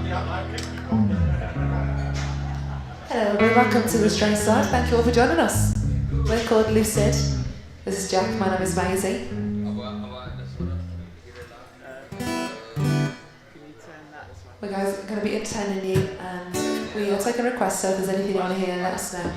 Hello, welcome to the Stray Side. Thank you all for joining us. We're called Lucid. This is Jack, my name is Maisie. We're guys going to be entertaining you and we are taking requests, so if there's anything you want to hear, let us know.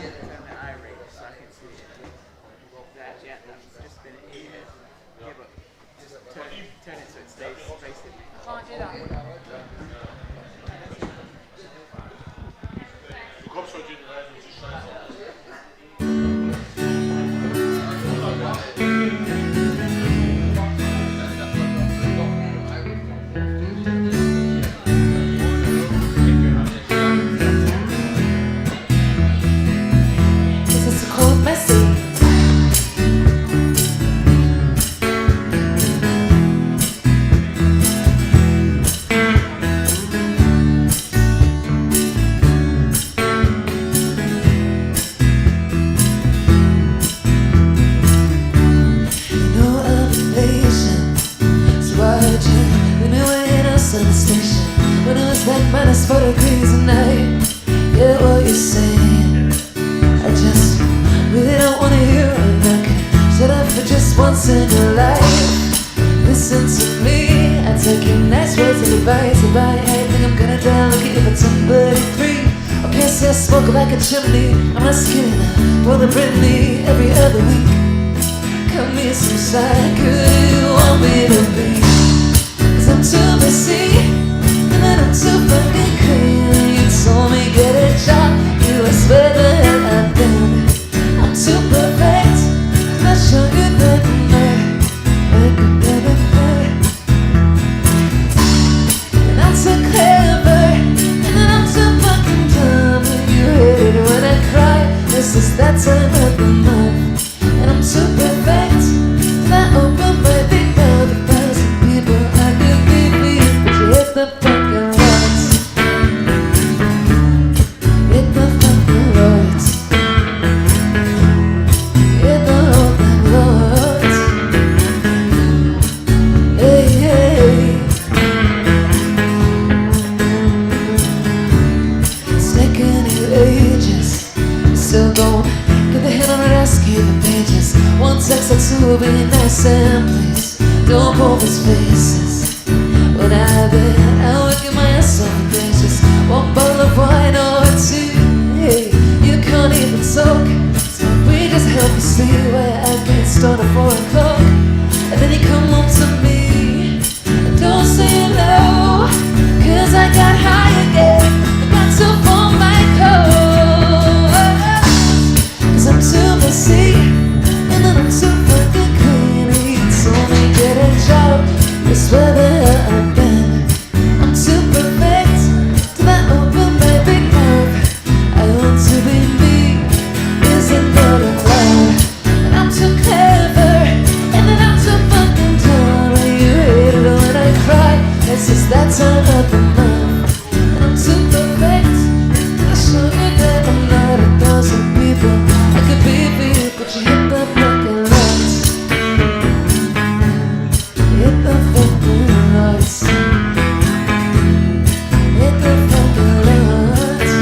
Like a chimney, I'm not skinny now. Brother Brittany every other week. Cut me some slack, who you want me to be? Cause I'm too messy, and then I'm too fucking clean. You told me get a job, you I swear that I've been. I'm too perfect, and I'll show you that I'm and I'm too clever, and then I'm too fucking dumb. When I cry, this is that time of the month. And I'm too perfect, and I open my big mouth. 1,000 people, I could be me, but you hit the fucking lights. Hit the fucking lights. Hit the fucking lights. Hey, hey. It's taken you ages. Still going, get the hit on it, ask you the pages. One text or two will be nice and please don't pull these faces. When I've been out working my ass off dishes. One bottle of wine or two, hey, you can't even talk. So we just help you see where I've been started 4 o'clock. And then you come home to me and don't say no, cause I got high again. I got to form my code. I'm too messy, and then I'm too fucking clean. He told me get a job, I swear that I've been. I'm too perfect, till I open my big mouth. I want to be me, isn't that allowed? And I'm too clever, and then I'm too fucking dumb. And you hate it when I cry, it's just that time of the month. And I'm too perfect, I'll show you that I'm not 1,000 people. I could be for you, but you hit the fucking lights. Hit the fucking lights. Hit the fucking lights.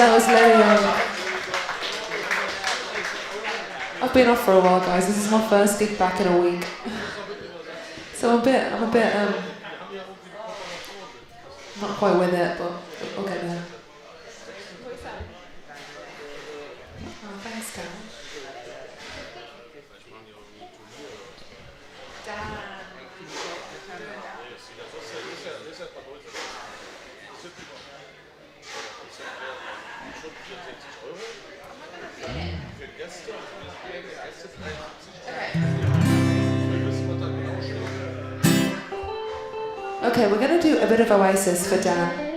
that was Lily. I've been off for a while, guys. This is my first gig back in a week. So I'm a bit, not quite with it, but we'll get there. Oh, thanks, Dan. Okay, we're going to do a bit of Oasis for Dan.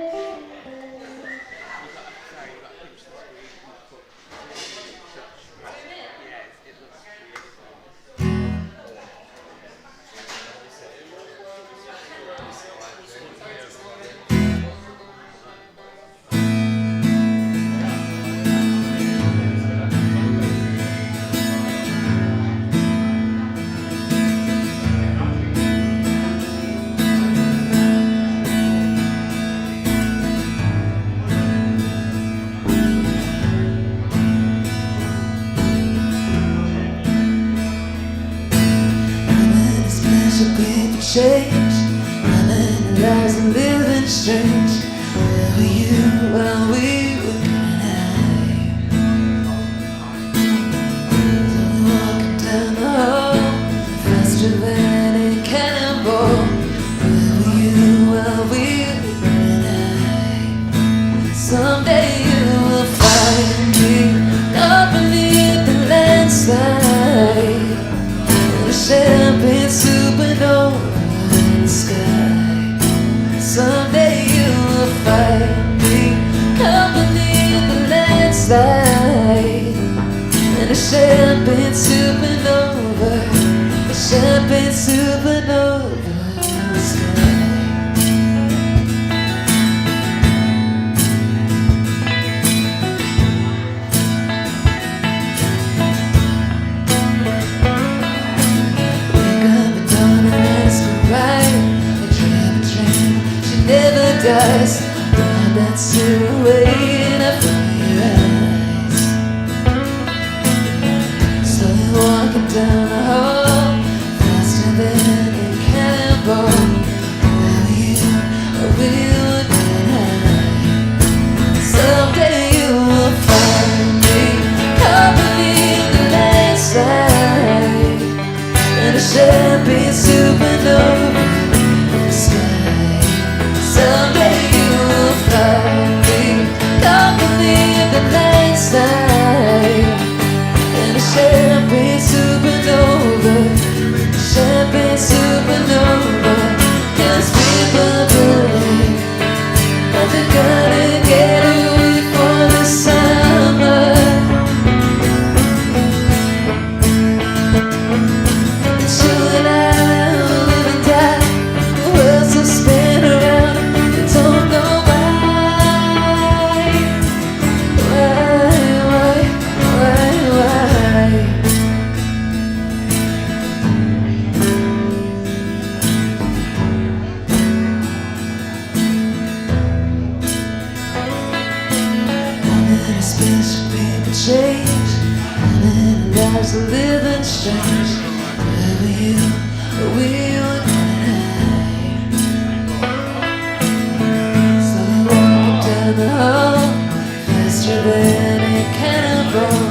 Change, and then lies and living strange. Where were you while we were getting high? Walking down the hall, faster than a cannonball. Where were you while we were getting high? Someday you will find me up beneath the landslide in a champagne supernova. Sky. Someday you will find me beneath the landslide in a champagne supernova, a champagne supernova sky. Wake up at dawn and ask her right. Never dies, God, that's silhouette up in your eyes. Slowly walking down the hall, faster than a cannonball. Where were you get high? Someday you will find me beneath the landslide in a champagne supernova sky. Someday you will find me beneath the landslide in a champagne supernova, champagne supernova. 'Cause people believe that they're gonna get away for the summer. It's you and I will live and die. The world's will spin around. Don't know why. I'm in a special paper change. I'm in lives of living strange. Where were you? We were getting slowly walking down the hall, faster than a cannonball.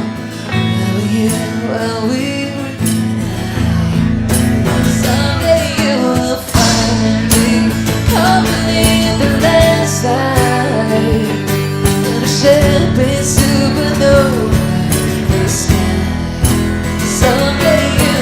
Where were you while we were getting high? Someday you will find me beneath the landslide in a champagne supernova sky. Someday you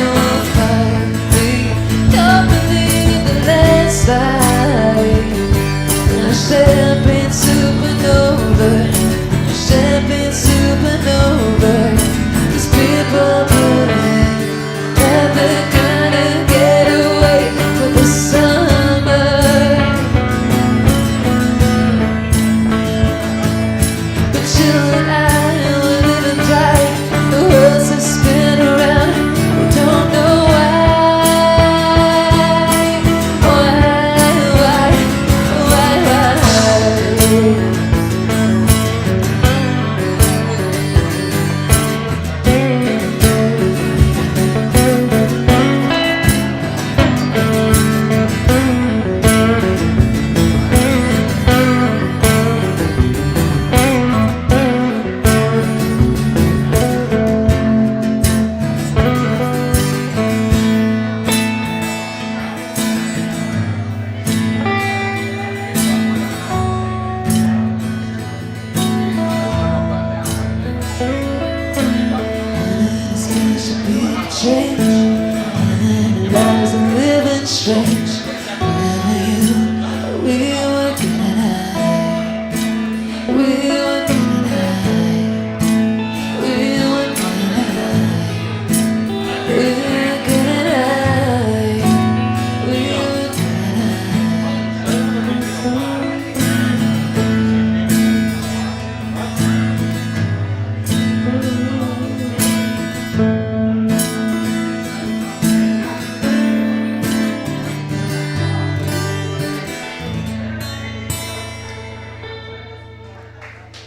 strange. Wherever you, we were getting high. We were getting high. We were getting high. We were getting high. We were getting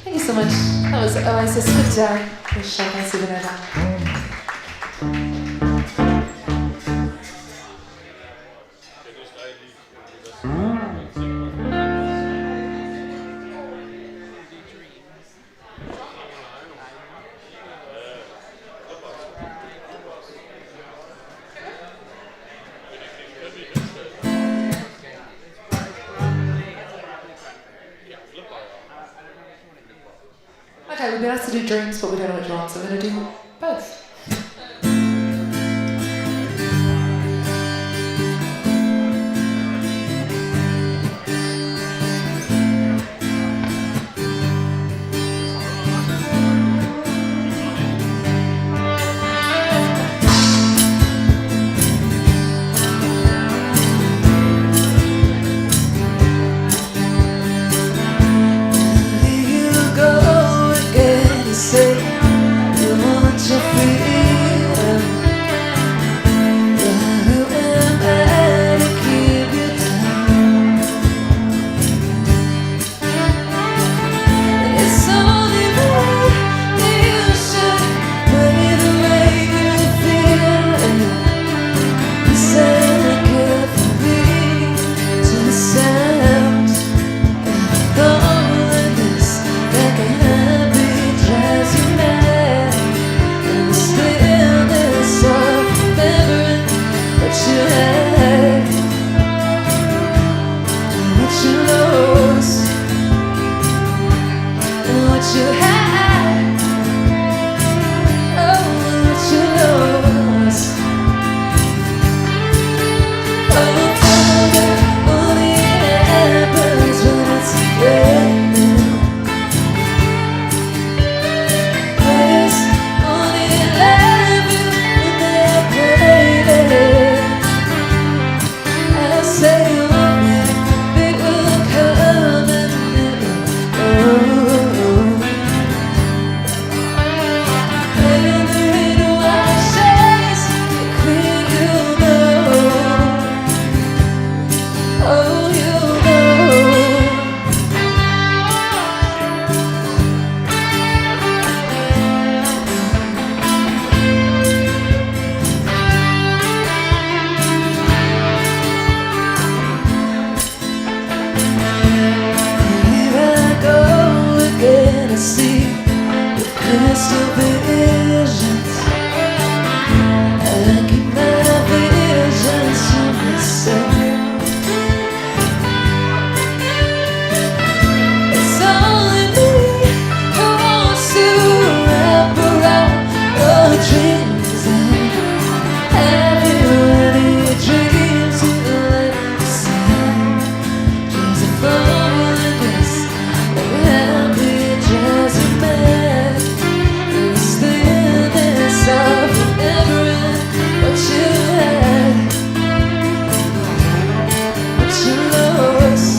Thank you so much. That was Oasis with Down with Shabbat Benatar. Okay, we've been asked to do dreams, but we don't know which one, so we're going to do both. Say you want your freedom, but who am I to keep you down? It's only right that you should play the way you feel. Listen carefully to the sound of loneliness that can happen. Drives you mad, and the stillness of remembering what you had, and what you lost, and what you had, oh, and what you lost. Oh, Father, only happens when it's raining. Crystal visions, I keep my visions to myself. It's only me who wants to wrap around your dreams. Have you any dreams you like to sing? Dreams of loneliness, like happy drives you mad. Of remembering what you had, what you lost,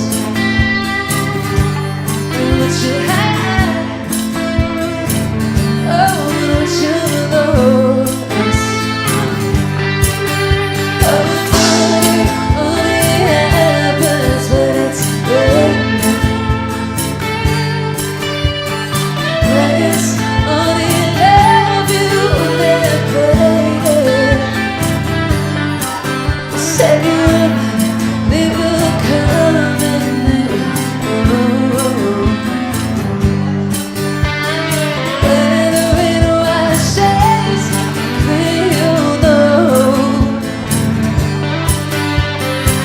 and what you had, oh, what you lost. Oh, funny, only happens when it's raining. Praise only love you. Said you they will come and they will go. When the wind washes, you'll know.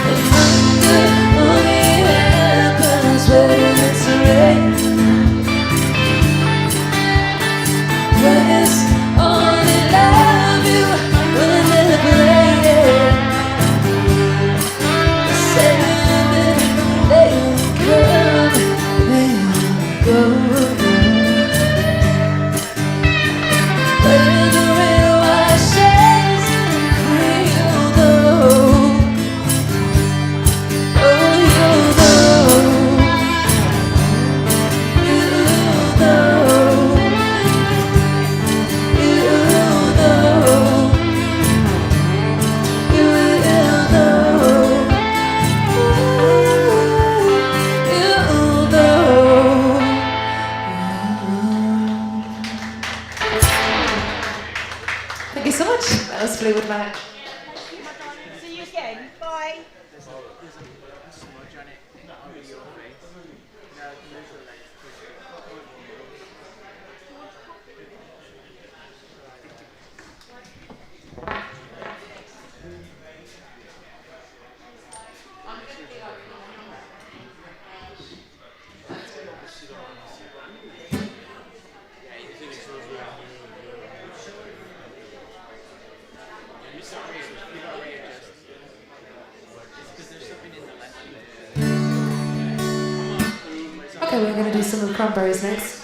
And thunder only happens when it's raining. Praise only love you when they're playing. again. Bye. There's a smudge on it over your face. No, move the legs. Okay, we're going to do some of the Cranberries next.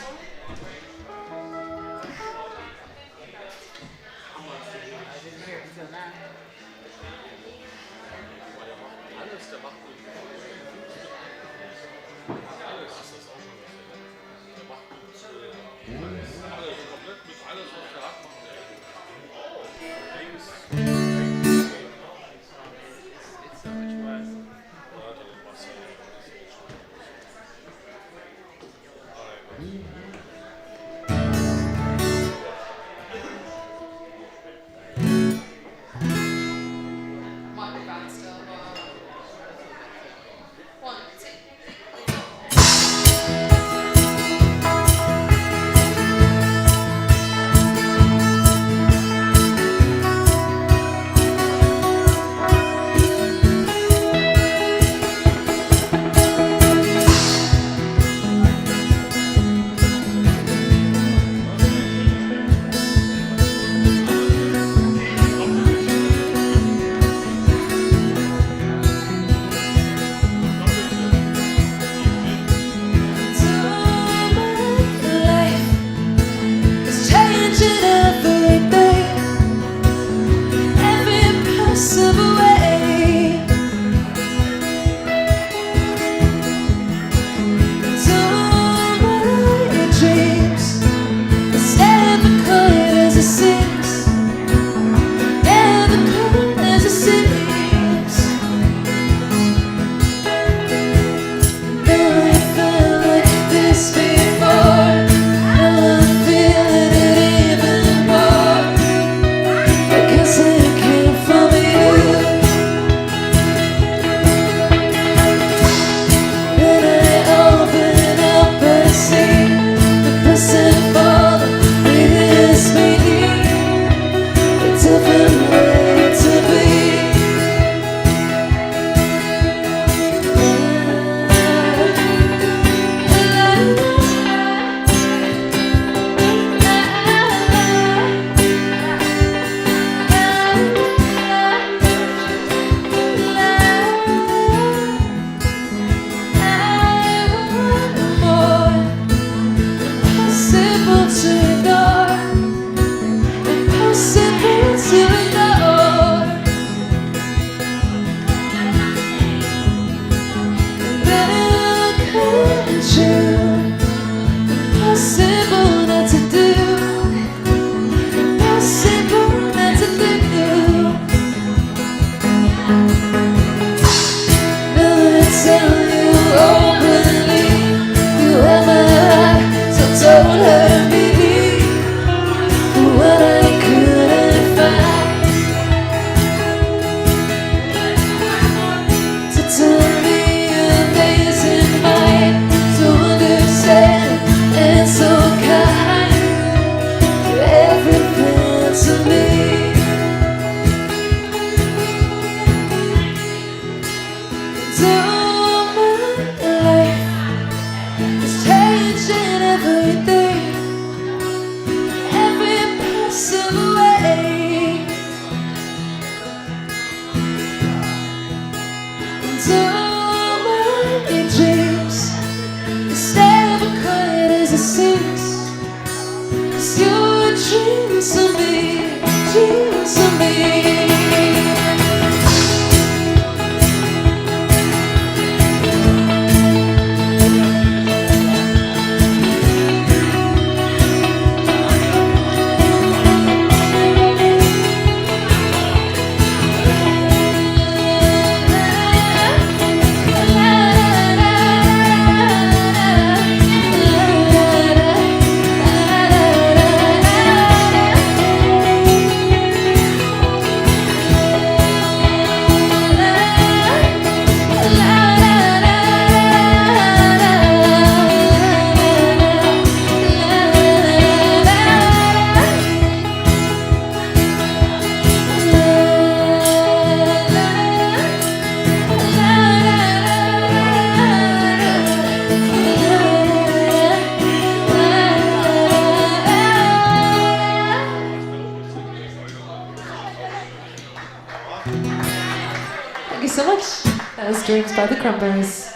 so much. That was Dreams by the Cranberries.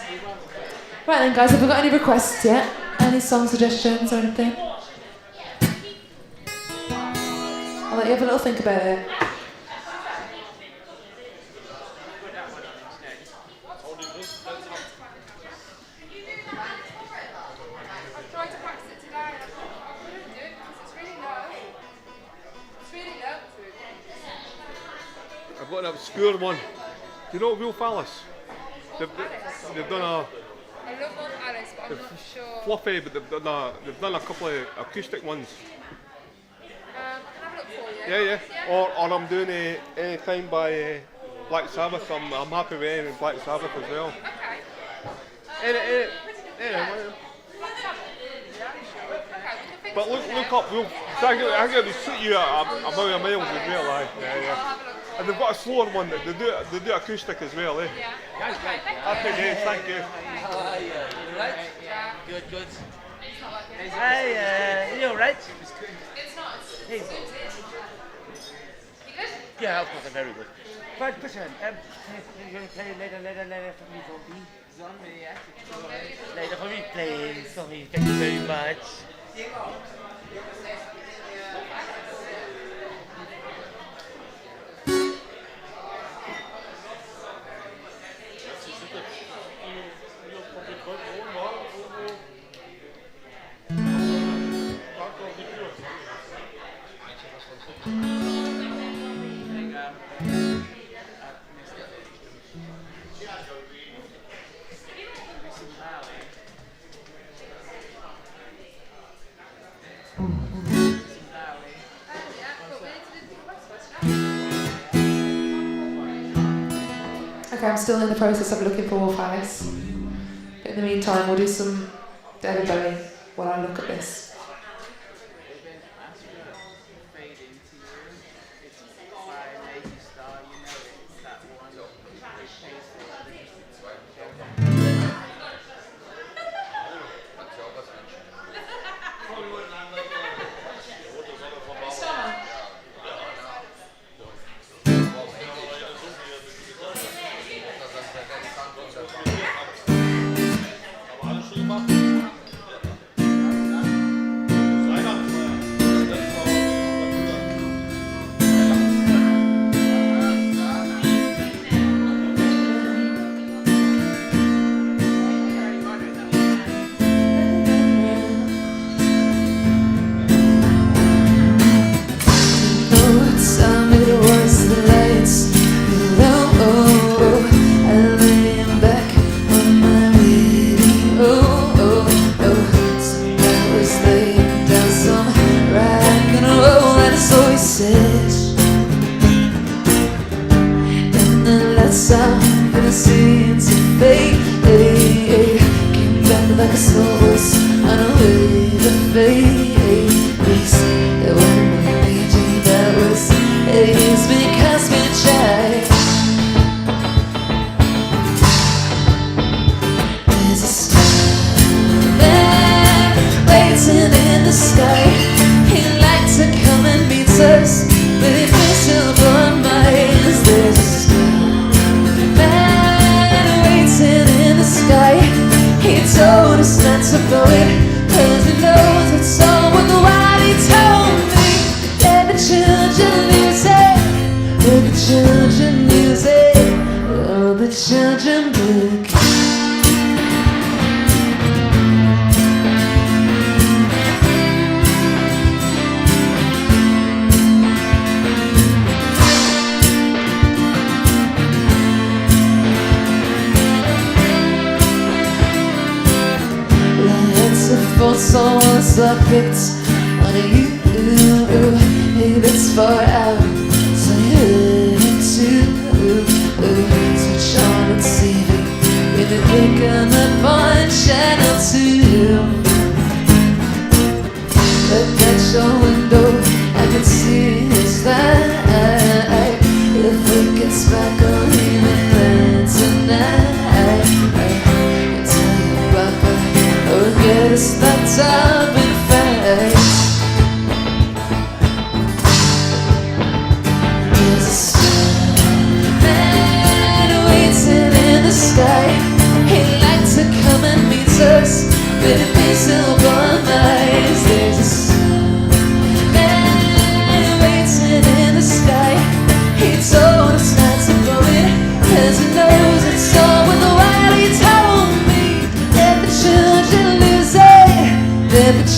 Right then, guys, have we got any requests yet? Any song suggestions or anything? I'll let you have a little think about it. I've got an obscure one. Do you know Real Phallus? They've done a I love One Alice, but I'm not sure. fluffy, but they've done a couple of acoustic ones. Can I have a look for you? Yeah. Or I'm doing Any Time by Black Sabbath. I'm happy with any Black Sabbath as well. Okay. Any. But look up Real. So I'm going to suit you a million miles as well, aye. Yeah. And they've got a slower one that they do acoustic as well, eh? Yeah. Happy days, thank you. How are you? You right? Yeah. Good. It's You alright? not. Hey. You good? Yeah, of course, I'm very good. Right, listen, you're going to play later for me, Zombie? Zombie, yeah. Later for me, playing Zombie, thank you very much. Okay, I'm still in the process of looking for Wolf Alice. But in the meantime, we'll do some David Bowie while I look at this. Fade into you. It's by Lazy Star, you know it's that one.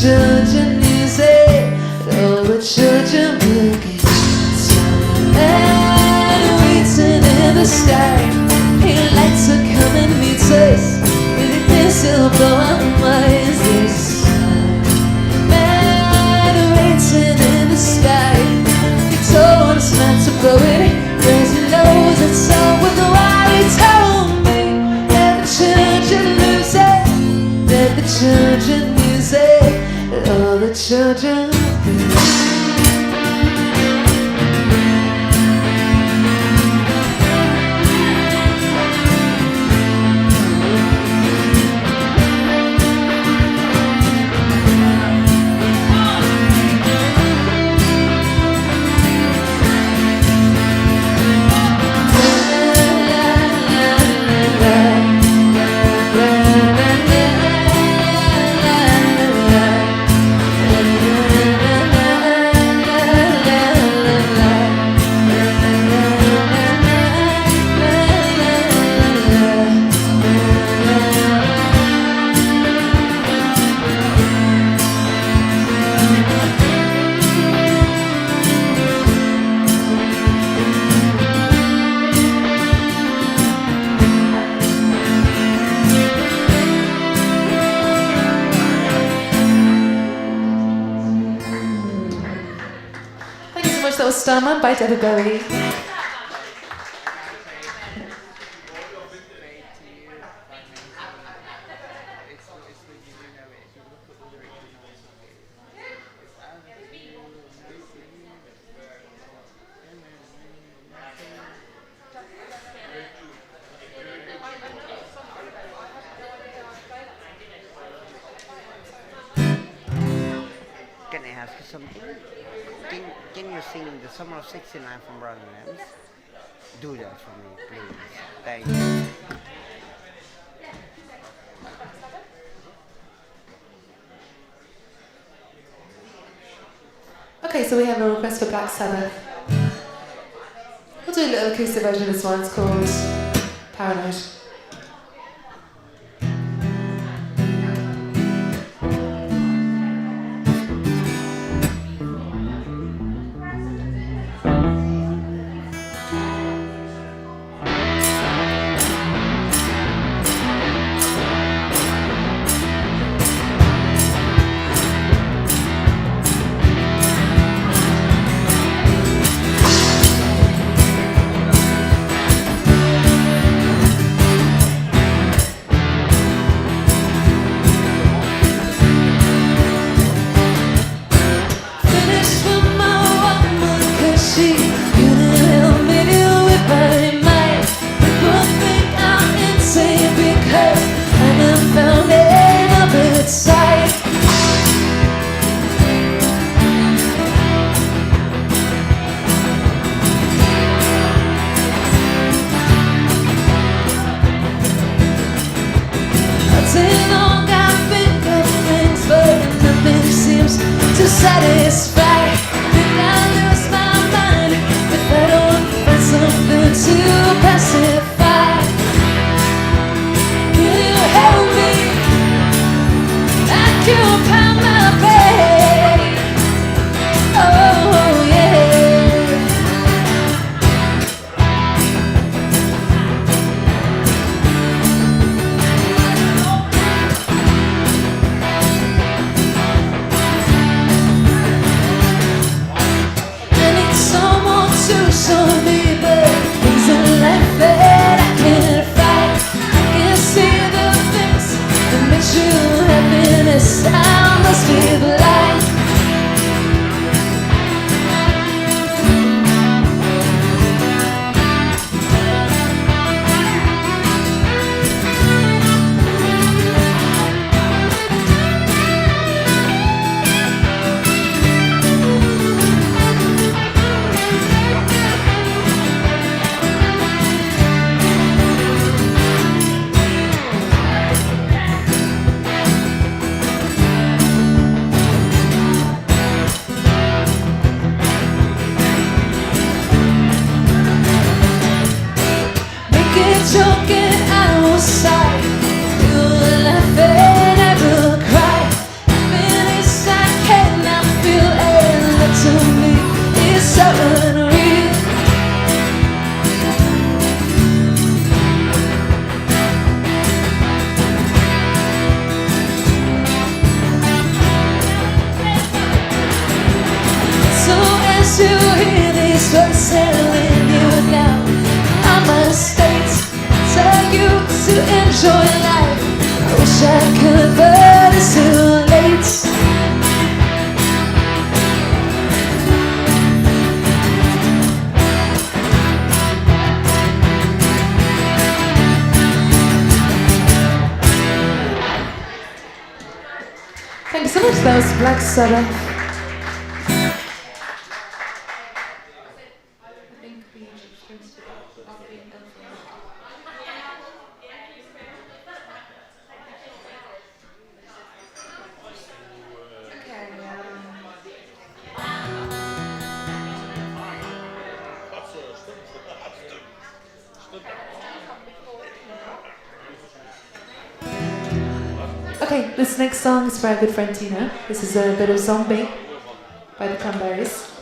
children music, all the children looking. And waiting in the sky, he lights are coming meets us. This will blow our minds. This man waiting in the sky. He told us not to blow it, 'cause he knows it's all with what he told me. Let the children lose it, let the children use it, all the children. That was Starman by David Bowie. Can I ask you something? Can you sing the Summer of '69 from Brian Adams? Do that for me, please. Thank you. Okay, so we have a request for Black Sabbath. We'll do a little acoustic version of this one. It's called Paranoid. Thank So much that was Black Sabbath. I think we just finished it after being done for Okay, this next song is for our good friend Tina. This is a bit of Zombie by the Cranberries.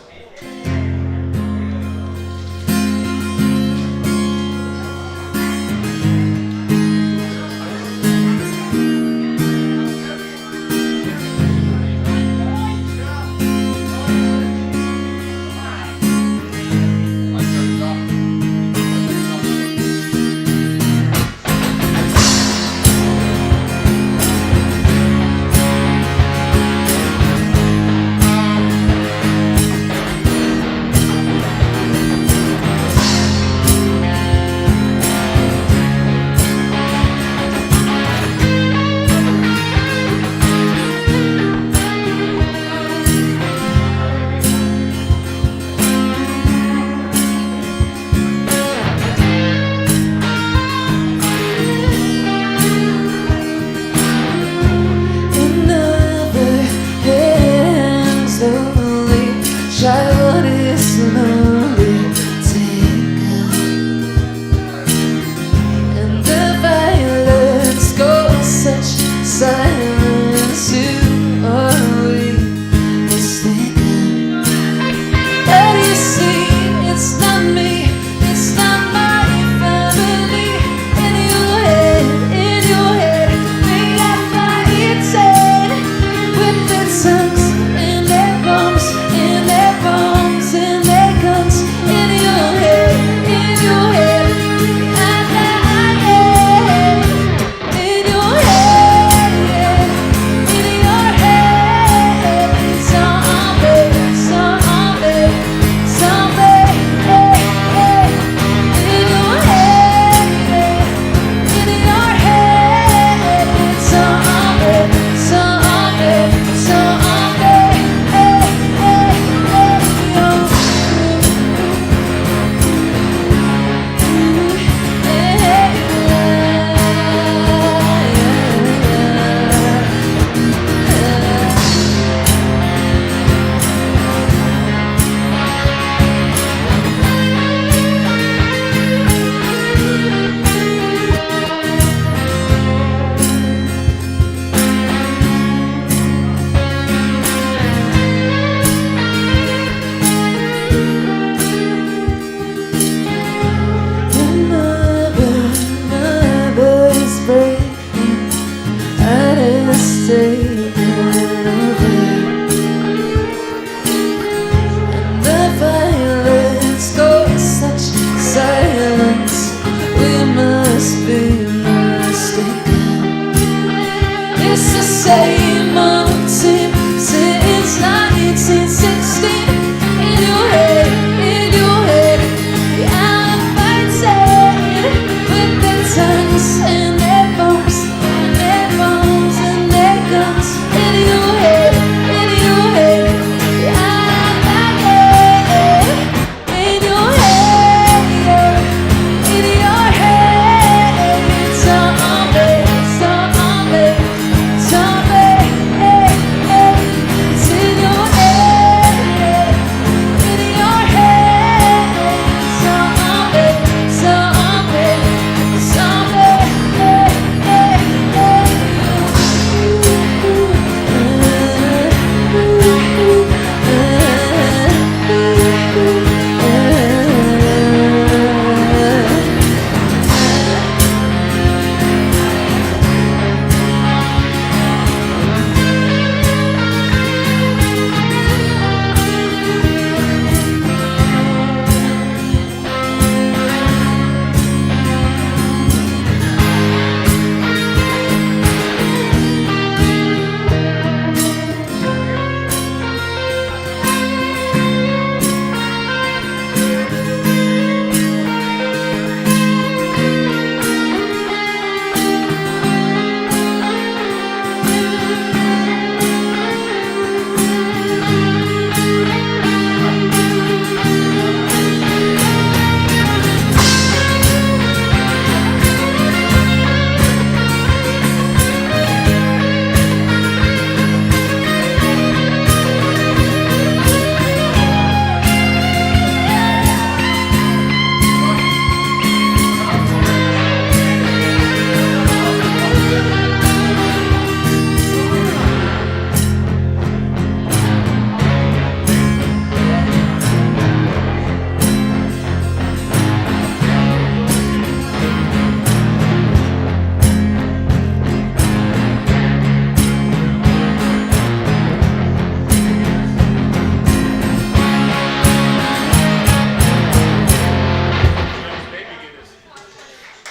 Zombie.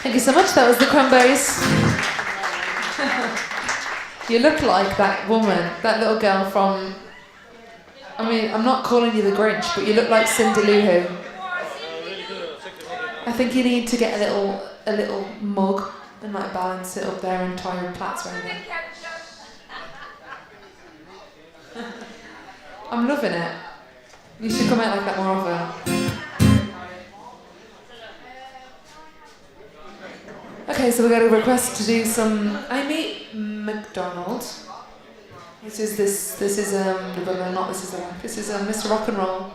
Thank you so much. That was the Cranberries. You look like that woman, that little girl from. I mean, I'm not calling you the Grinch, but you look like Cindy Lou Who. I think you need to get a little mug and like balance it up there and tie your plaits around it. I'm loving it. You should come out like that more often. Okay, so we got a request to do some Amy McDonald. This is Mr. Rock and Roll.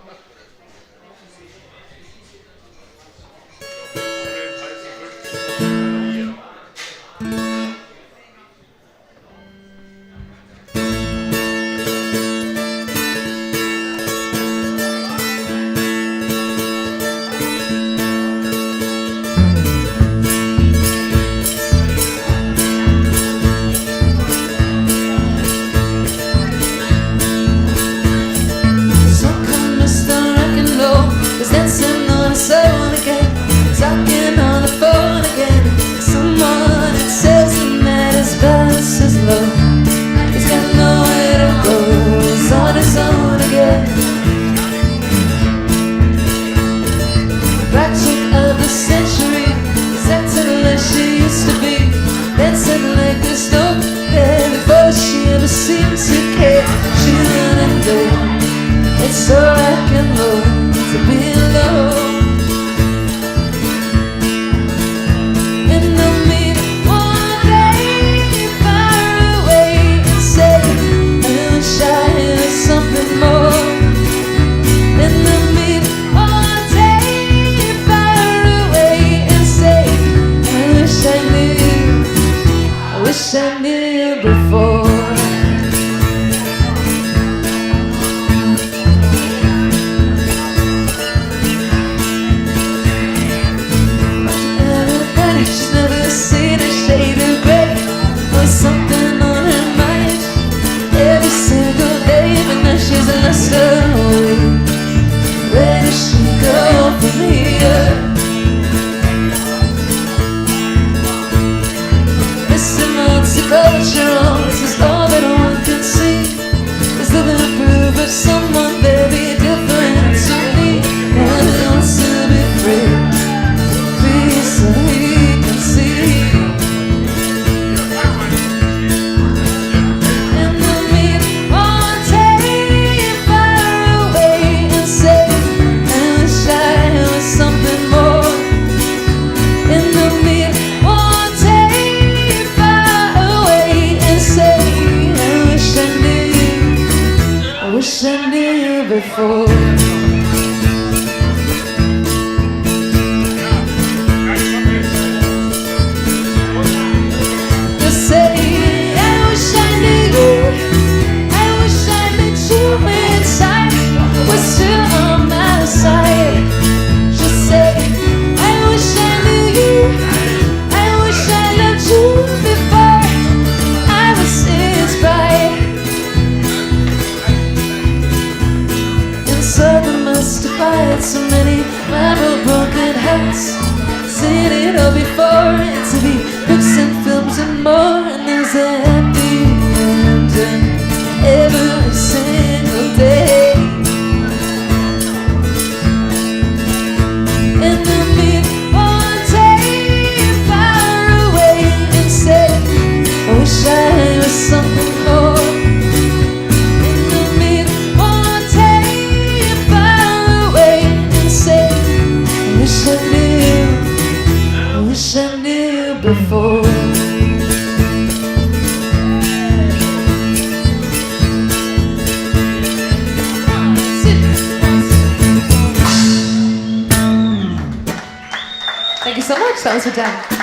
That was Dan.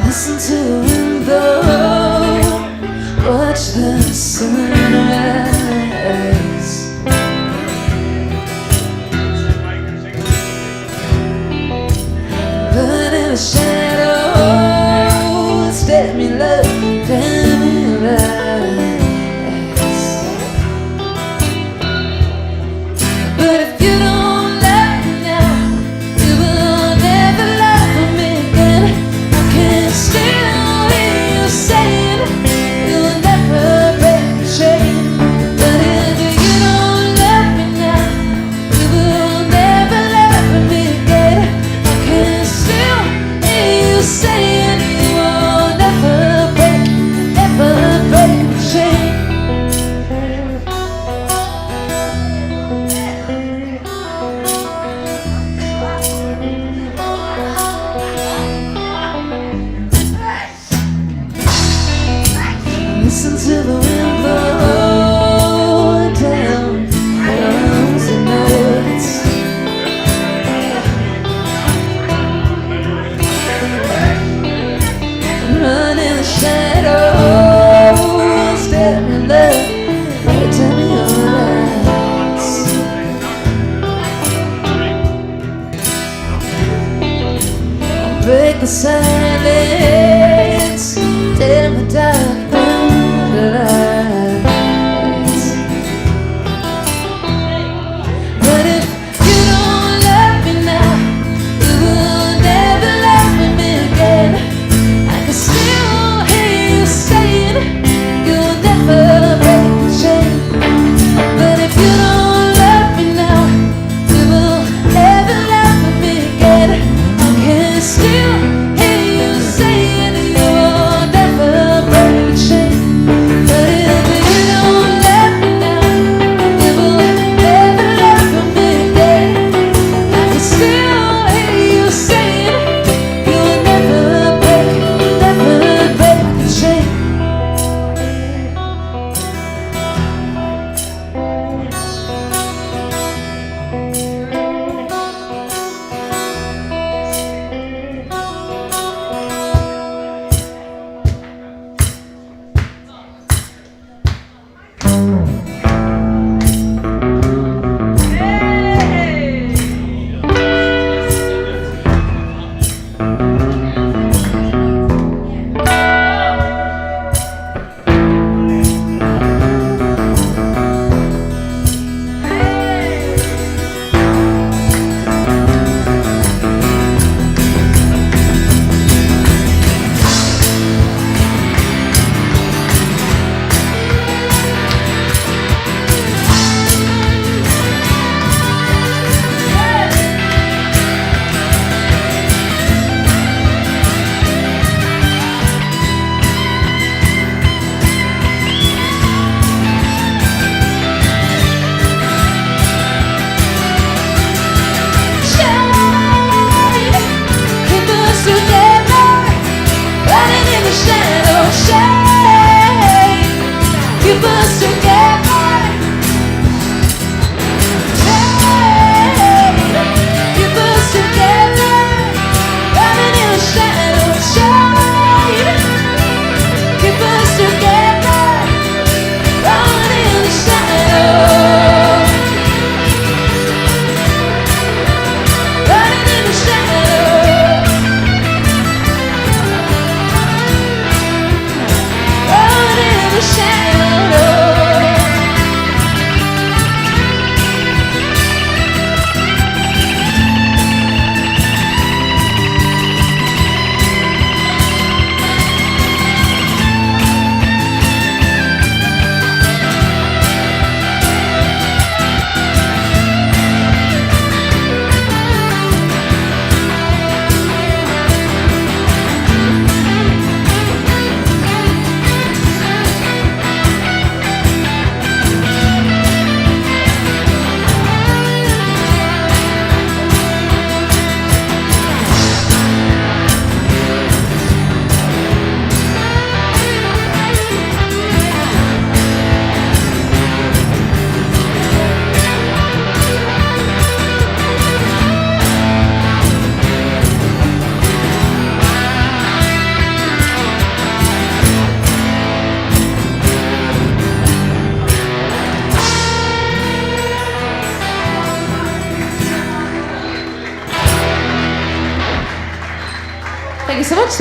Listen to the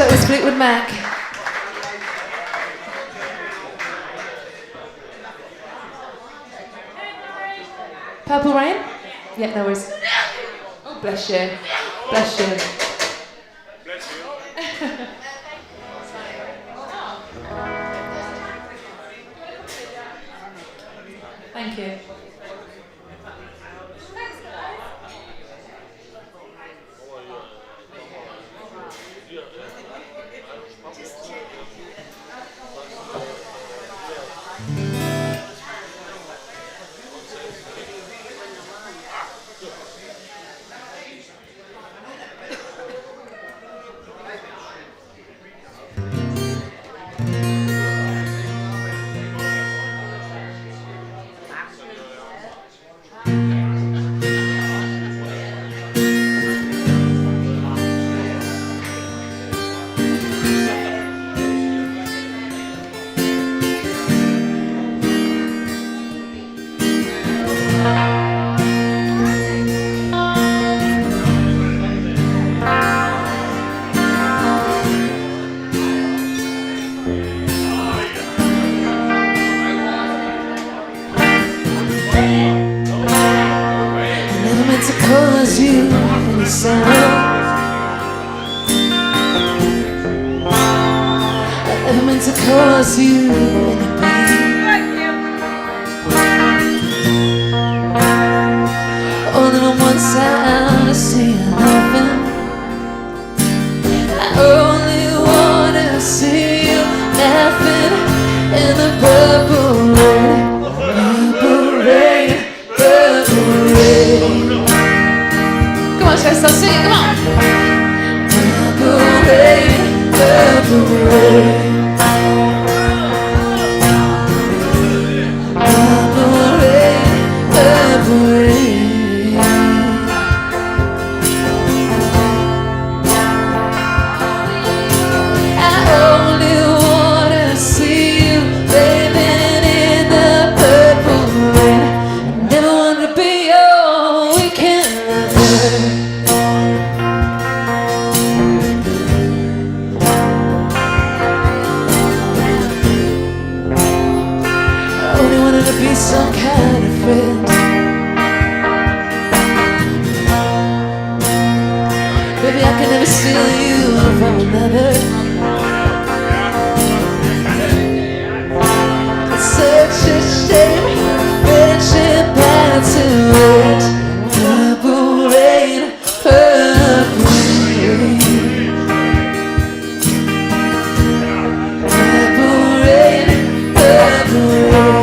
that was Fleetwood Mac. Purple Rain? Yeah, no worries. Oh, bless you. Bless you. Thank you. Cause you any pain. Only on one side I see nothing. I only wanna see you laughing in the purple rain. Purple rain, purple rain. Come on, Chester, sing it, come on. Purple rain, purple rain. Some kind of friend. Baby, I can never steal you from another. It's such a shame, friendship had to end. Purple rain, purple rain. Purple rain, purple rain.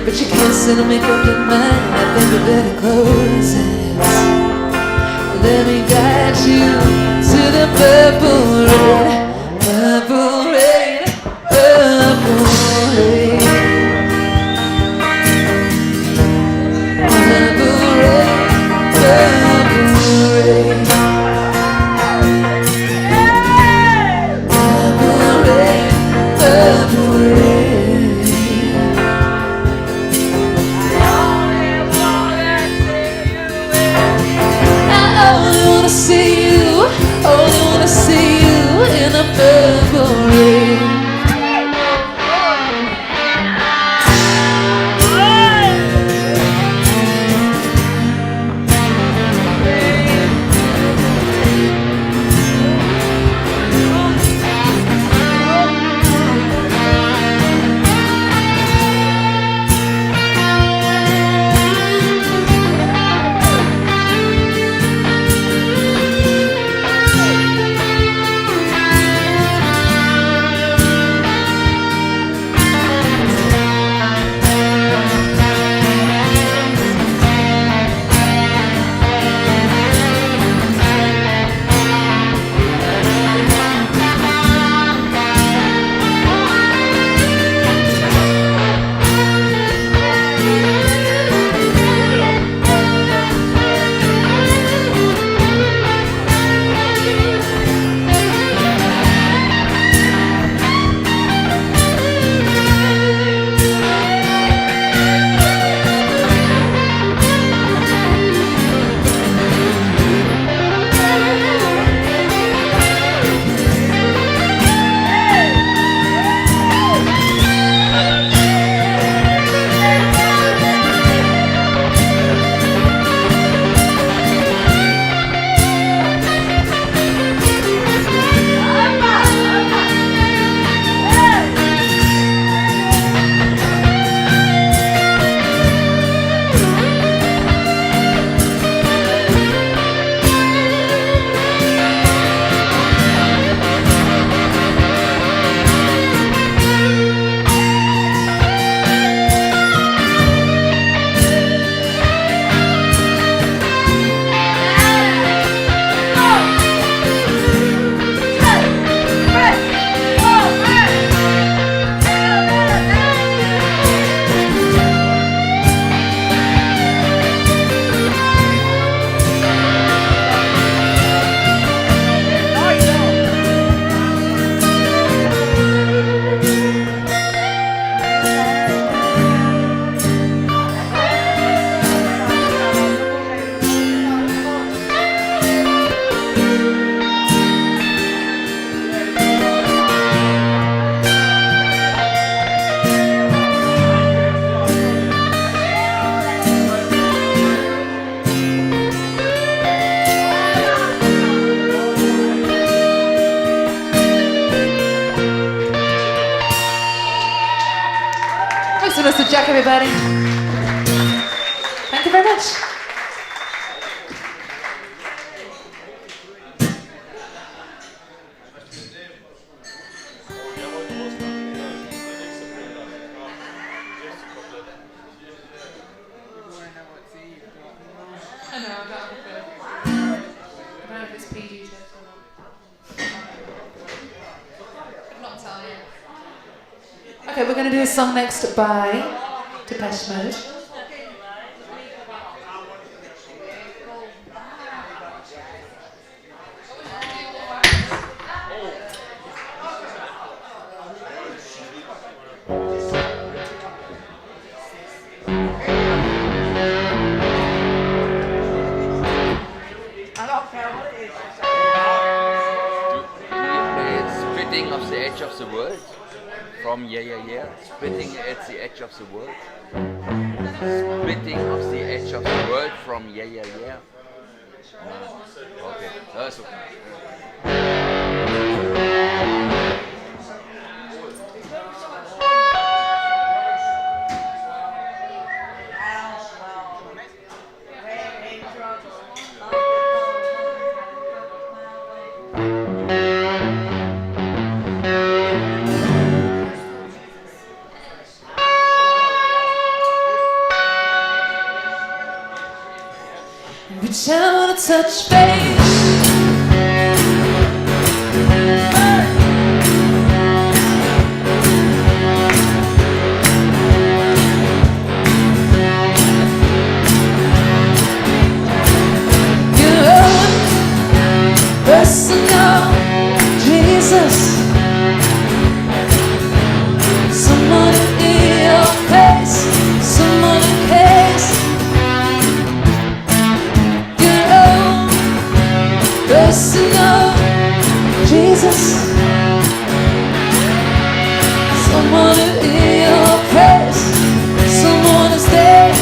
But you can't sit and make up your mind. I think you better close it. Let me guide you to the purple rain. Purple rain, purple rain. Purple rain, purple rain. Purple rain, purple rain. Only wanna see you in a everybody. Thank you very much. I know, I don't know if it's PG tips or not. I'm not telling you. Okay, we're going to do a song next by Depeche Mode. Splitting of the edge of the world from Yeah Yeah Yeah. Splitting at the edge of the world. Splitting of the edge of the world from Yeah Yeah Yeah. Okay, that's okay. Reach out and touch faith. Your own personal Jesus. Someone in your face, someone in case. Personal Jesus, someone to hear your praise, someone to stay.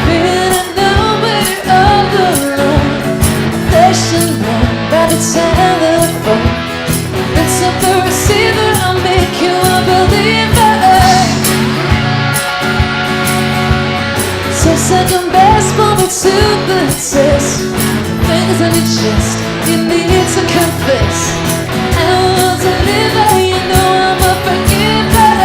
Feeling nowhere all alone, flesh and bone by the telephone. It's up the receiver, I'll make you a believer. So second best, pull me to the test. Fingers on your chest, you need to confess. I want to live, you know I'm a forgiver.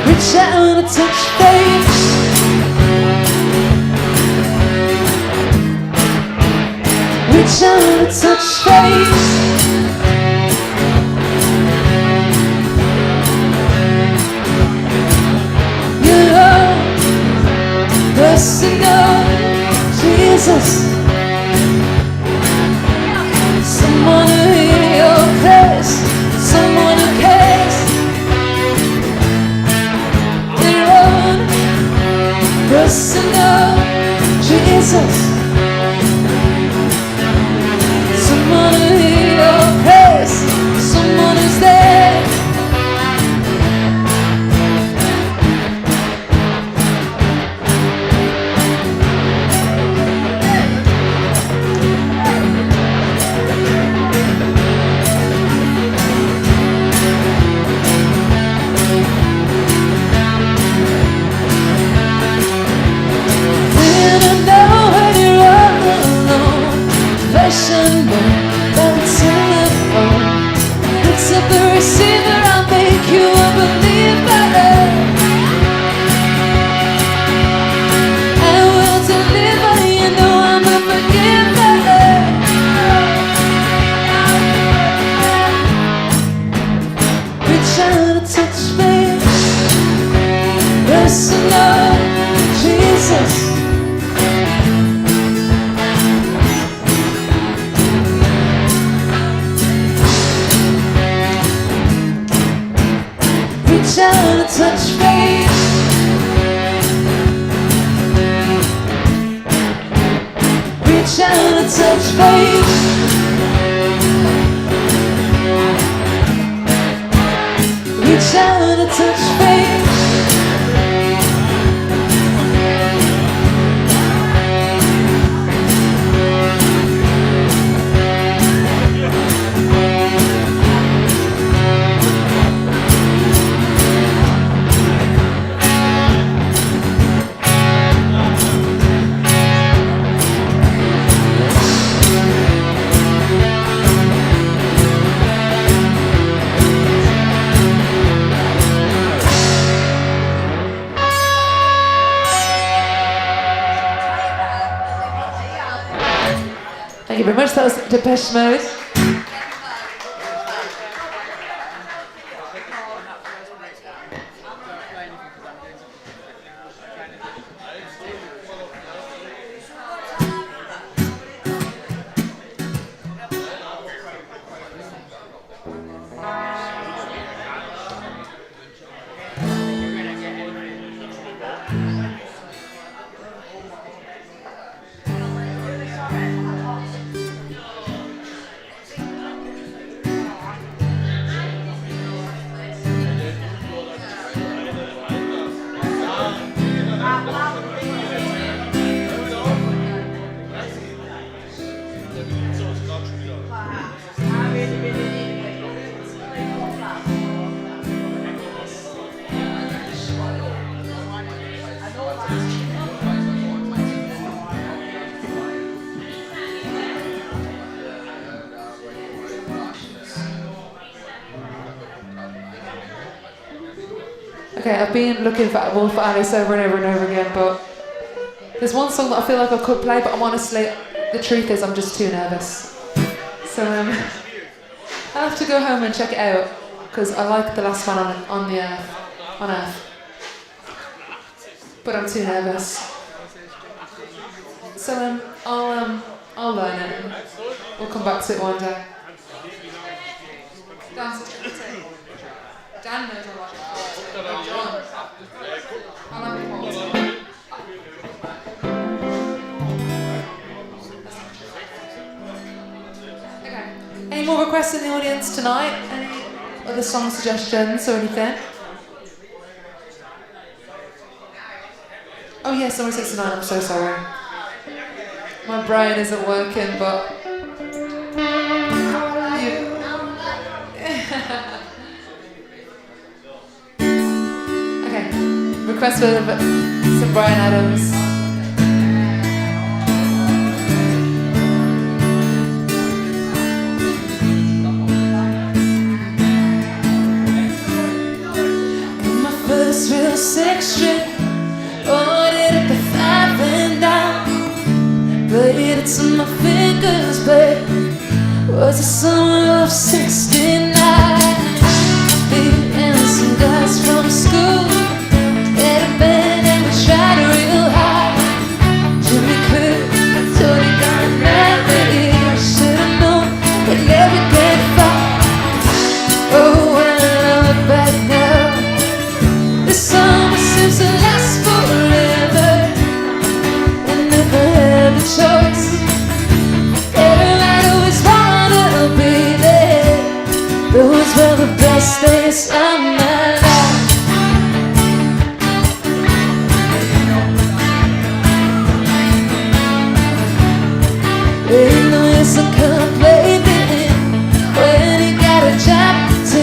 Reach out and touch faith. Reach out and touch faith. Your own personal Jesus. Someone to hear your praise, someone who cares. Your own personal Jesus. Someone to hear your praise, someone who's there. Didn't know when you're all alone, flesh and bone. It's up the receiver, I'll make you a believer. I will deliver, you know I'm a forgiver. Reach out and touch me, personal Jesus. Reach out and touch faith. Reach out and touch faith. Reach out and touch faith. you very much. That was Depeche Mode. Okay, I've been looking for Wolf Alice over and over and over again, but there's one song that I feel like I could play, but I'm honestly, the truth is I'm just too nervous. So I'll have to go home and check it out, because I like the last one on Earth. But I'm too nervous. So I'll learn it and we'll come back to it one day. Dan knows a lot. John. I'll have you Okay. Any more requests in the audience tonight? Any other song suggestions or anything? Oh yes, Summer 69, I'm so sorry. My brain isn't working, but... Okay, request for some Bryan Adams. My first real sex trip, ordered at the 5 and down, played it to my fingers, babe. Was the summer of '69. And some guys from school had a band and we tried real hard. Jimmy Cliff, Tony got married. I should've known we'd never get far. Oh, when I look back now, this summer seems to last forever. I never had the choice. Everybody always wanna be there. Those were the best days of my life. Ain't no use in complaining when you got a job to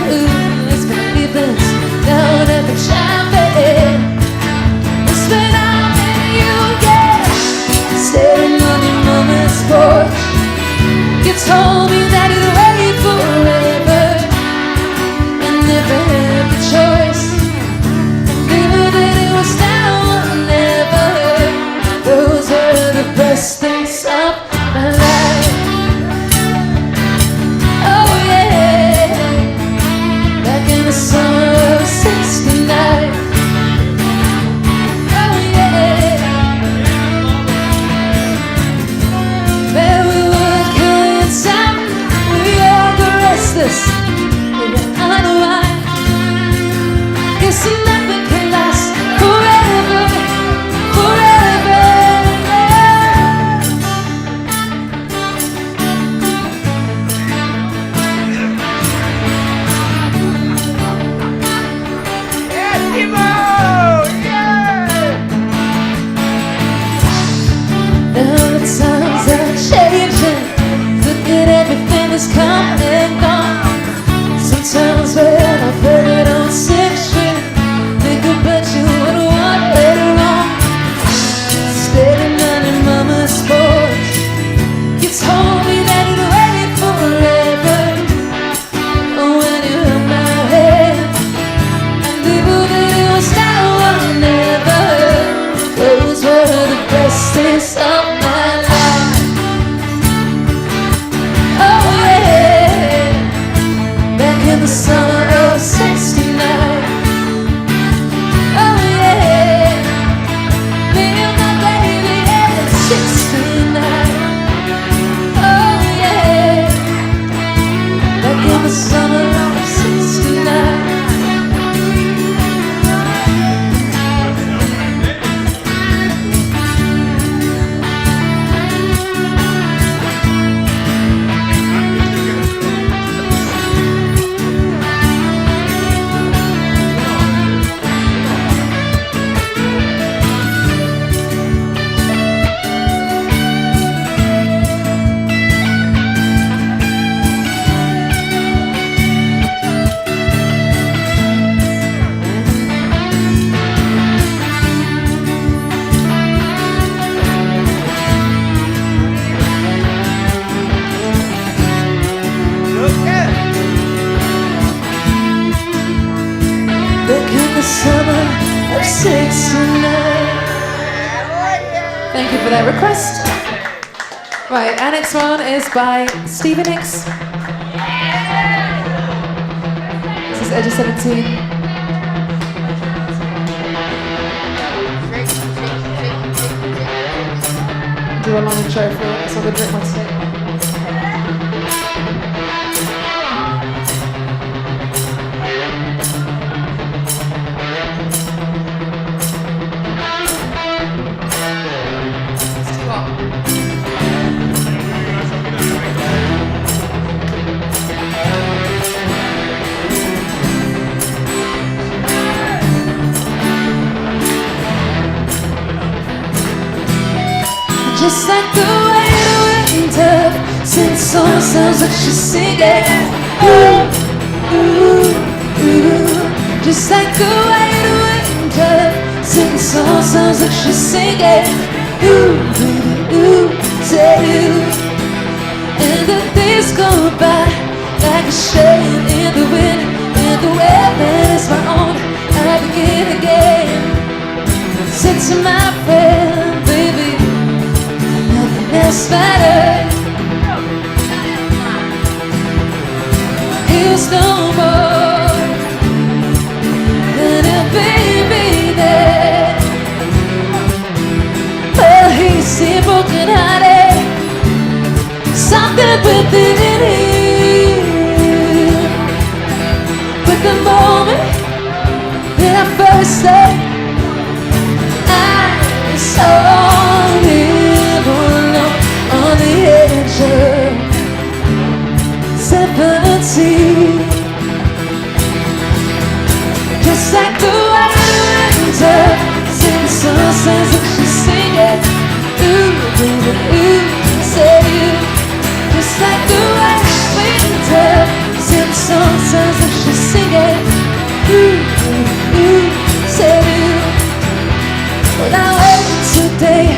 do. It's been evenings down at the cafe. It's been all that you get, staring on your mama's porch. You told me that it'd wait forever. I never had the choice. I knew that it was now or never. Those were the best days of my life. Oh yeah, back in the summer of '69. Oh yeah, man, we were killing time. Thank you for that request. Right, our next one is by Stevie Nicks. This is Edge of 17. Do a long intro for it, so the drink wants to. Just like the way the winter sings song sounds like she's singing. Ooh, ooh, ooh. Just like the way the winter sings song sounds like she's singing. Ooh, baby, ooh, say you. And the days go by like a shade in the wind, and the weather is my own. I begin again. Said to my friend, baby, this matter is no more than a baby there. Well, he seemed broken hearted, something within him. But the moment that I first said I saw him on the edge of 17. Just like the winter sings song sounds like she's singing. Ooh, baby, ooh, say you. Just like the winter sings song sounds like she's singing. Ooh, baby, ooh, say you. When I wake today,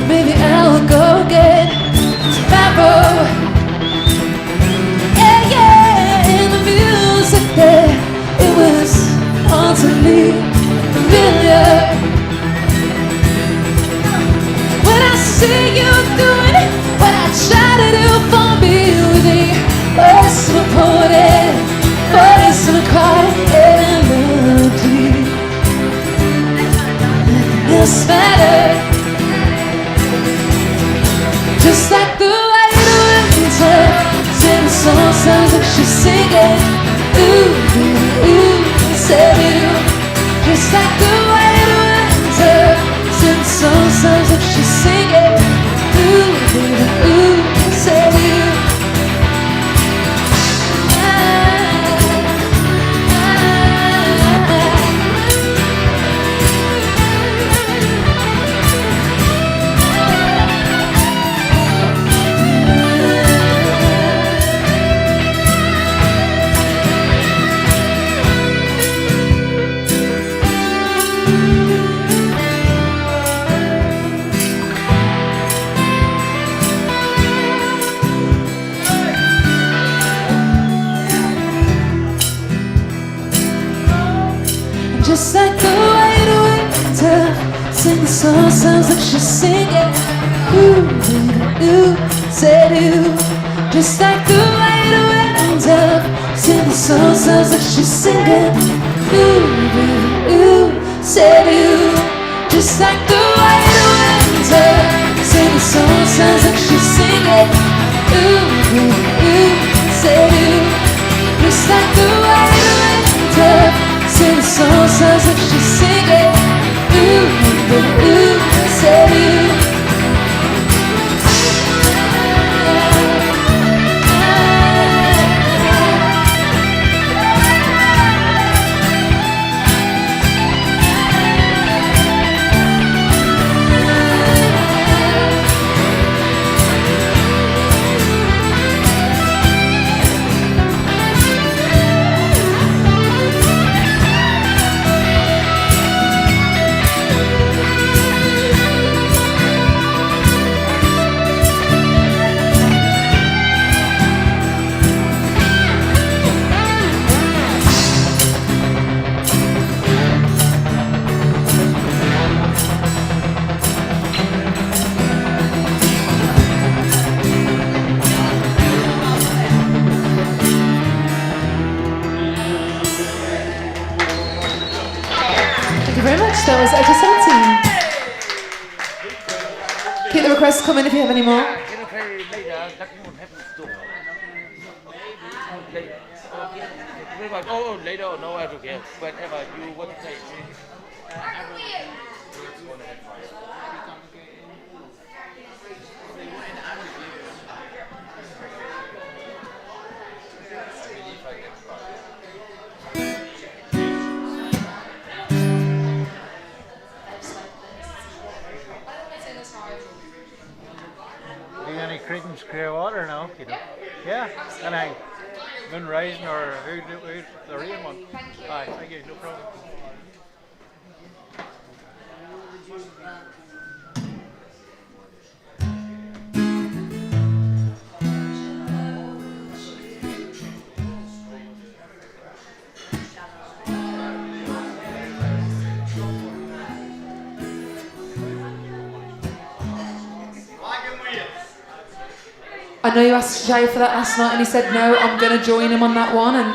maybe I'll go again tomorrow. Yeah, yeah, and the music there, it was hauntingly familiar. When I see you doing it, what I try to do for me with the words of a poet, voice of a quiet melody. This matter. Just like the way the winter sings song sounds like she's singing. Ooh, ooh, ooh, say you. Just like the way the winter sings song sounds like she's singing. Ooh, ooh, ooh, say you. Just like the way the winter sings song sounds like she's singing. Ooh, ooh, said you. Just like the way the winter sings song sounds like she's singing. Ooh, ooh, said you. Just like the way the winter sings song sounds like she's singing. Ooh, ooh, said you. Just like the way the winter sing song sounds like she's singing. Ooh, ooh, ooh, said you. That was Edge 17. Keep the requests coming if you have any more. Can you play later? That won't happen soon. Oh, later, no, I don't care. Whatever you want to play. Any Creedence Clearwater now? Yeah, and I Moonrise or who the rain one. Aye, thank you, no problem. I know you asked Jay for that last night and he said no, I'm going to join him on that one. And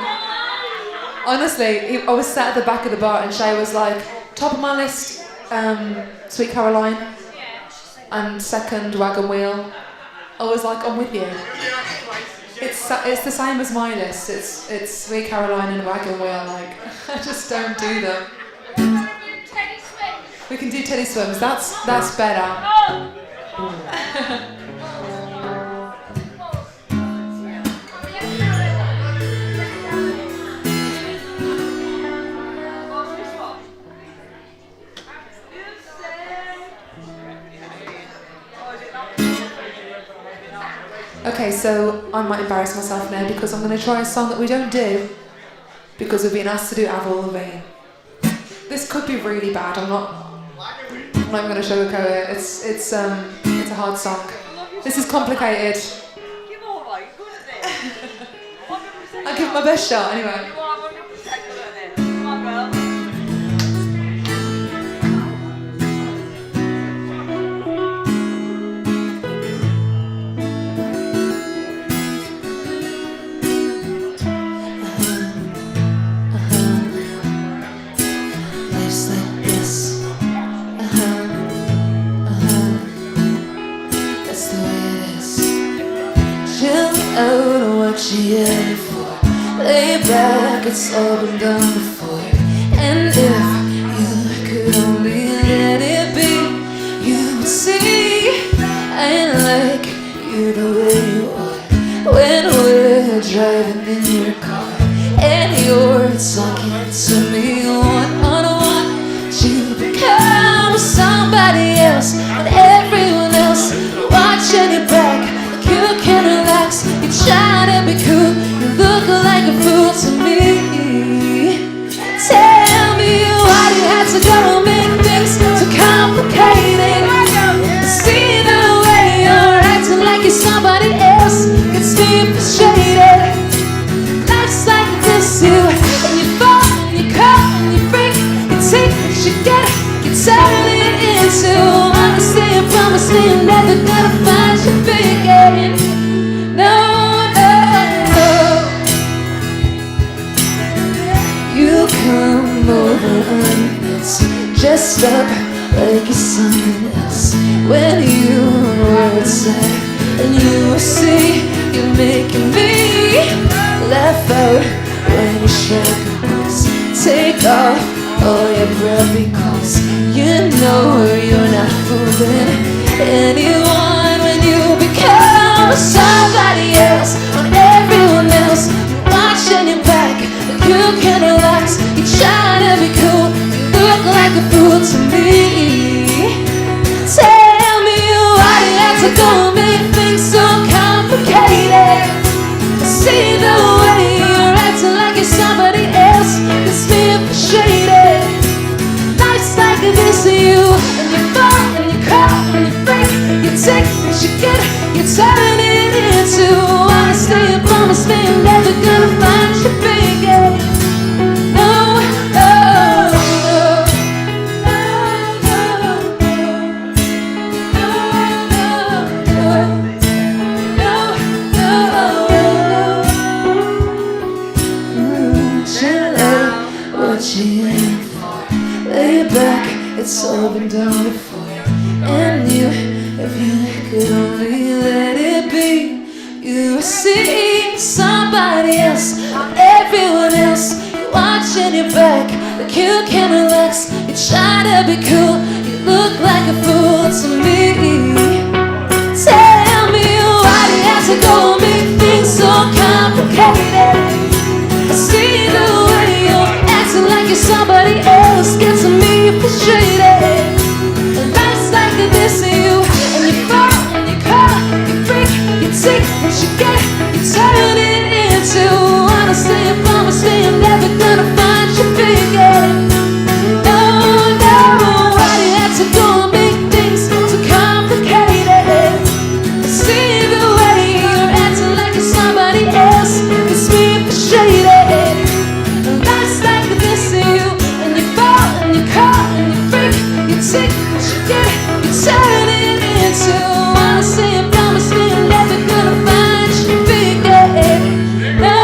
honestly, I was sat at the back of the bar and Shay was like, top of my list, Sweet Caroline, and second, Wagon Wheel. I was like, I'm with you. It's the same as my list. It's Sweet Caroline and Wagon Wheel. Like, I just don't do them. We can do Teddy Swims. That's better. Okay, so I might embarrass myself now because I'm going to try a song that we don't do because we've been asked to do Avril Lavigne. This could be really bad. I'm not going to sugarcoat it. It's a hard song. This is complicated. I'll give it my best shot anyway. Out what you here for. Lay back, it's all been done before. And if you could only let it be, you would see I ain't like you the way you are. When we're driving in your car and you're talking to me one-on-one, you become somebody else and everyone else watching your back. You can relax, you try to be cool, you look like a fool to me. Tell me why you had to go and make things so complicated. See the way you're acting like you're somebody else, gets me frustrated. Life's like this, you, and you fall, and you call, and you break, you take what you get, you turn it into honesty and promise me you're never gonna find your big end. No, no, no. You come over unannounced, dressed up like you're someone else. When you were outside and you see you're making me laugh out when you shake your balls. Take off all your breath because you know you're not fooling anyone when you become somebody else on everyone else. You're watching your back, but you can relax. You try to be cool, you look like a fool to me. Tell me why you have to go and make things so complicated. See the way you're acting like you're somebody else, gets me frustrated. Life's like this, you, and you fall, and you crawl, and you break, you take what you get, you turn it into honesty and promise me you're never gonna find your big end. No, no, no, no, no, no, no, no, no. And you, if you could only let it be, you were seeing somebody else, everyone else. You're watching your back, like you can relax. You try to be cool, you look like a fool to me. Tell me why do you have to go and make things so complicated? I see the way you're acting like you're somebody else, gets me frustrated. And life's like this to you, and you fall and you call, you break, you take what you get, you turn it into honesty and promise me you're never gonna find your figure. No, no, why do you have to go and make things so complicated? I see the way you're acting like you're somebody else, gets me frustrated. And life's like this to you, and you fall and you call and you break, you take what you get, you turn it into honesty and promise me you're never gonna find your figure. No,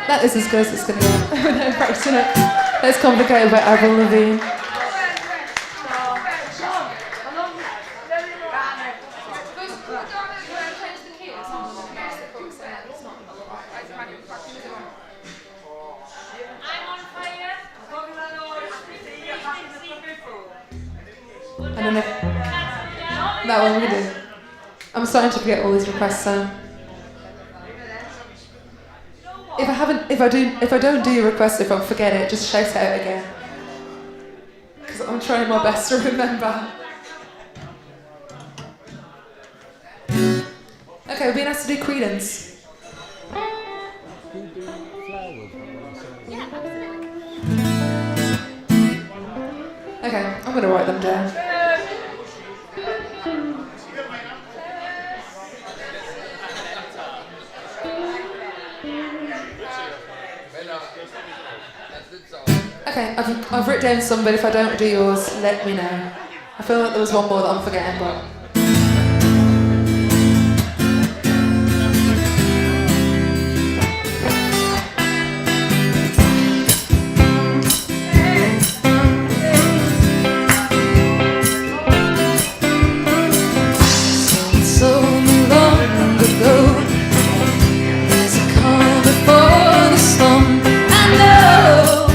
that is as close as it's going to get. No practicing it. That's complicated by Avril Lavigne. I don't know. That one we do. I'm starting to forget all these requests. If I don't do your request, if I forget it, just shout it out again. Because I'm trying my best to remember. Okay, we've been asked to do Credence. Okay, I'm going to write them down. Okay, I've written down some, but if I don't do yours, let me know. I feel like there was one more that I'm forgetting, but... So long ago, there's a calm before the storm. I know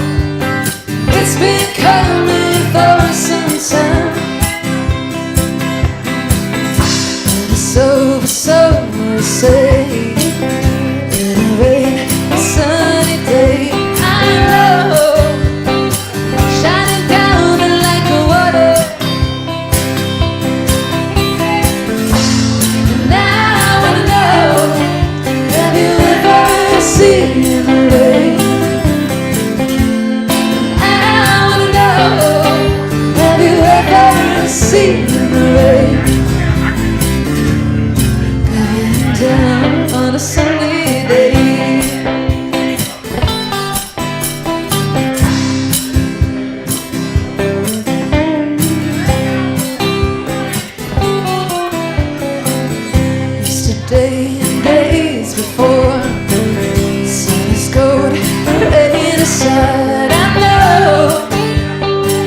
it's been coming for some time. And it's over, so we say, in a rain, a sunny day. I know, shining down like a water. And I wanna know, have you ever seen the rain? Have you ever seen the rain coming down on a sunny day? Yesterday and days before, sun is gold, rain aside. I know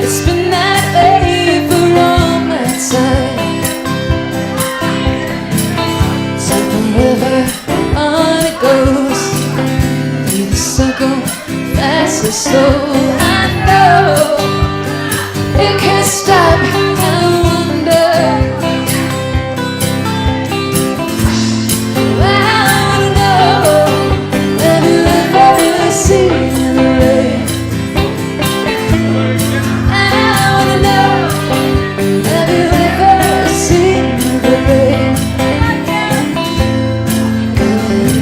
it's been that way for all my time. So forever on it goes, through the circle, fast or slow. I know it can't stop. I wonder, I wanna know, have you ever seen the rain?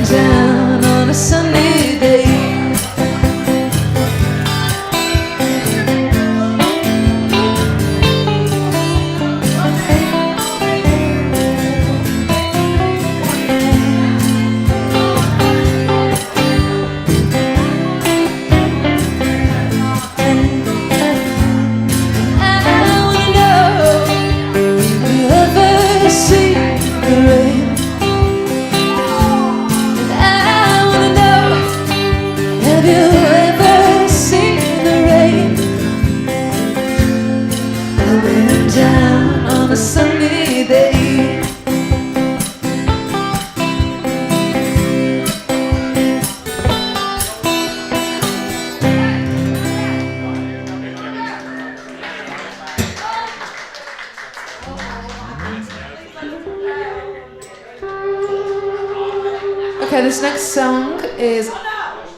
Down on a sunny day. they. Okay, this next song is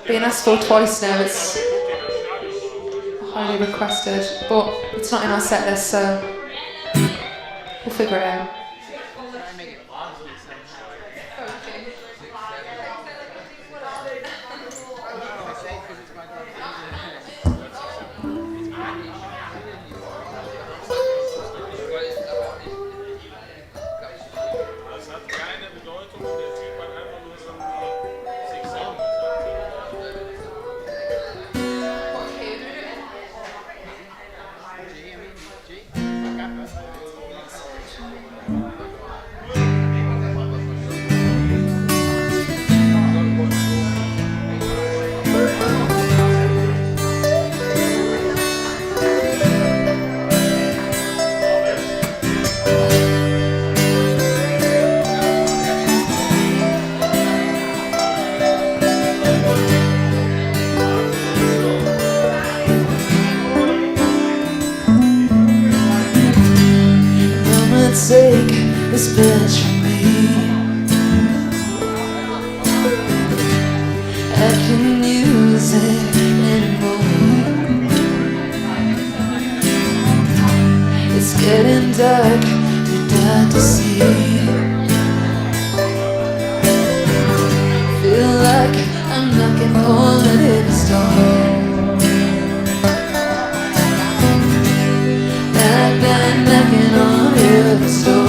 being asked for twice now. It's highly requested, but it's not in our set list, so we'll figure it out. Take this bitch from me. I can use it anymore. It's getting dark, too dark to see. Feel like I'm knocking on a hidden door. Knocking on heaven's door.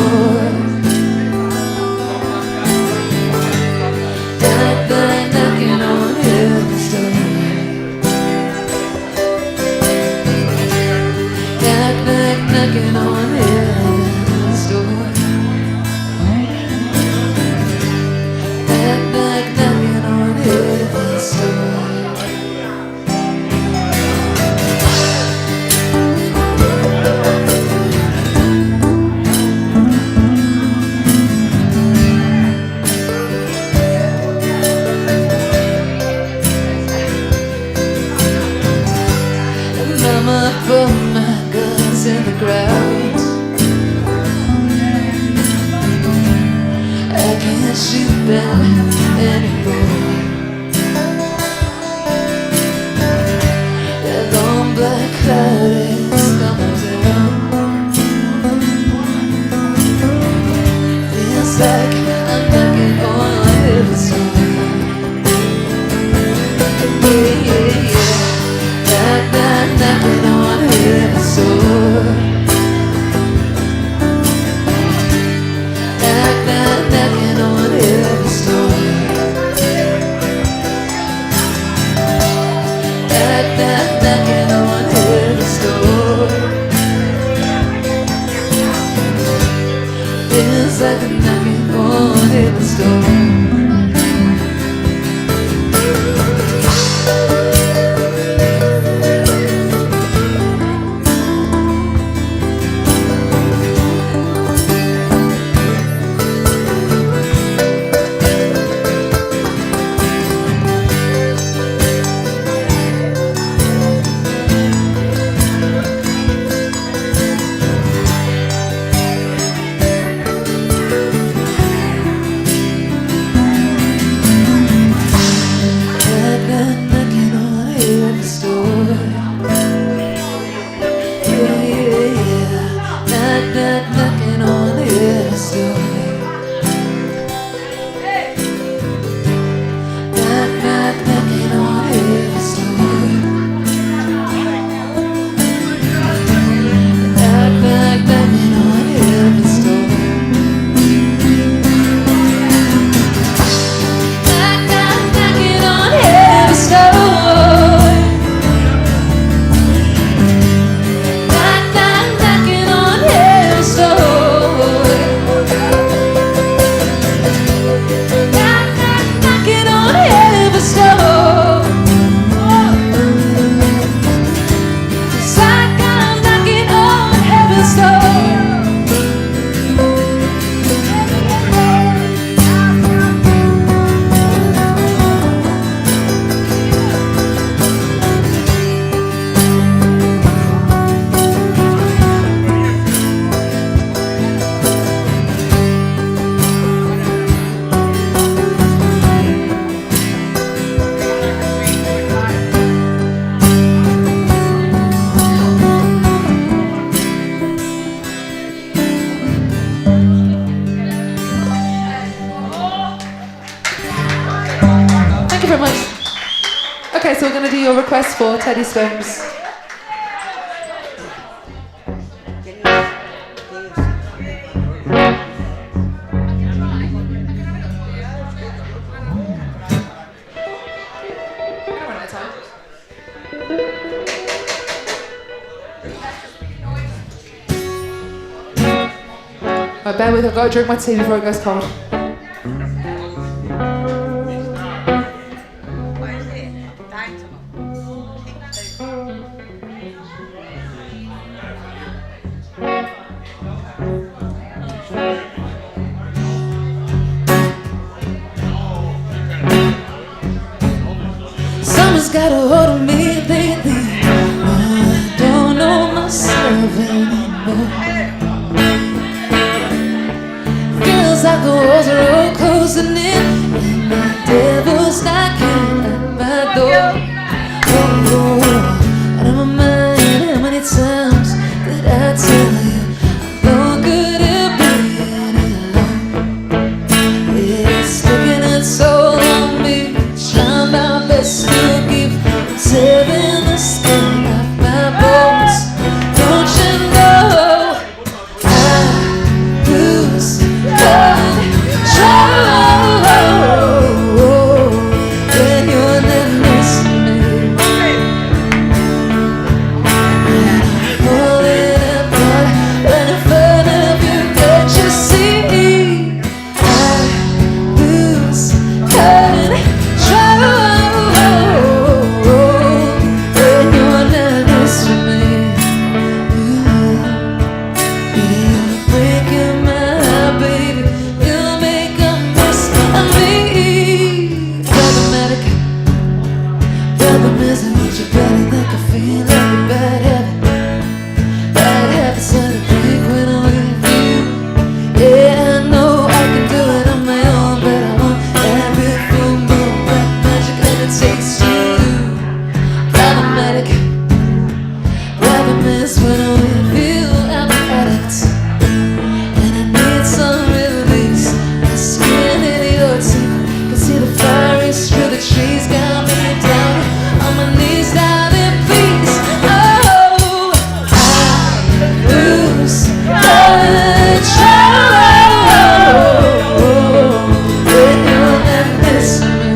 Knocking on heaven's door. Knocking on heaven's door. Knocking on heaven's door. Put my guns in the ground. I can't shoot them anymore. That long black cloud is coming down. Feels like I'm knocking on heaven's door. Yeah, yeah, yeah. Knocking on heaven's door. Knocking on heaven's door. Knocking on heaven's door. Feels like I'm knocking on heaven's door. so we're going to do your request for Teddy Swims. Right, bear with, I've got to drink my tea before it goes cold. Summer's got a hold of me lately. I don't know myself anymore. Feels like the walls are all closing in, and the devil's knocking at my door. Oh, out of my mind, how many times did I tell you I'm no good at being alone? It's taking a toll on me, trying my best to keep tearing the skin off my bones. Don't you know I lose control when you're not next to me? And I'm falling apart right in front of you. Can't you see I lose control when you're not next to me? You're breaking my heart, baby. You make a mess of me. Problematic. Problem is I need your body like I feel like a bad habit. Bad habits are the big when I'm with you. Yeah, I know I can do it on my own, but I want everything more black magic and it takes you. Problematic. Problem is when I'm with you, I'm an addict, and I need some release. My skin in your teeth, can see the fire is through the trees. Got me down on my knees, darling, please. Oh, I lose control when you're not next to me.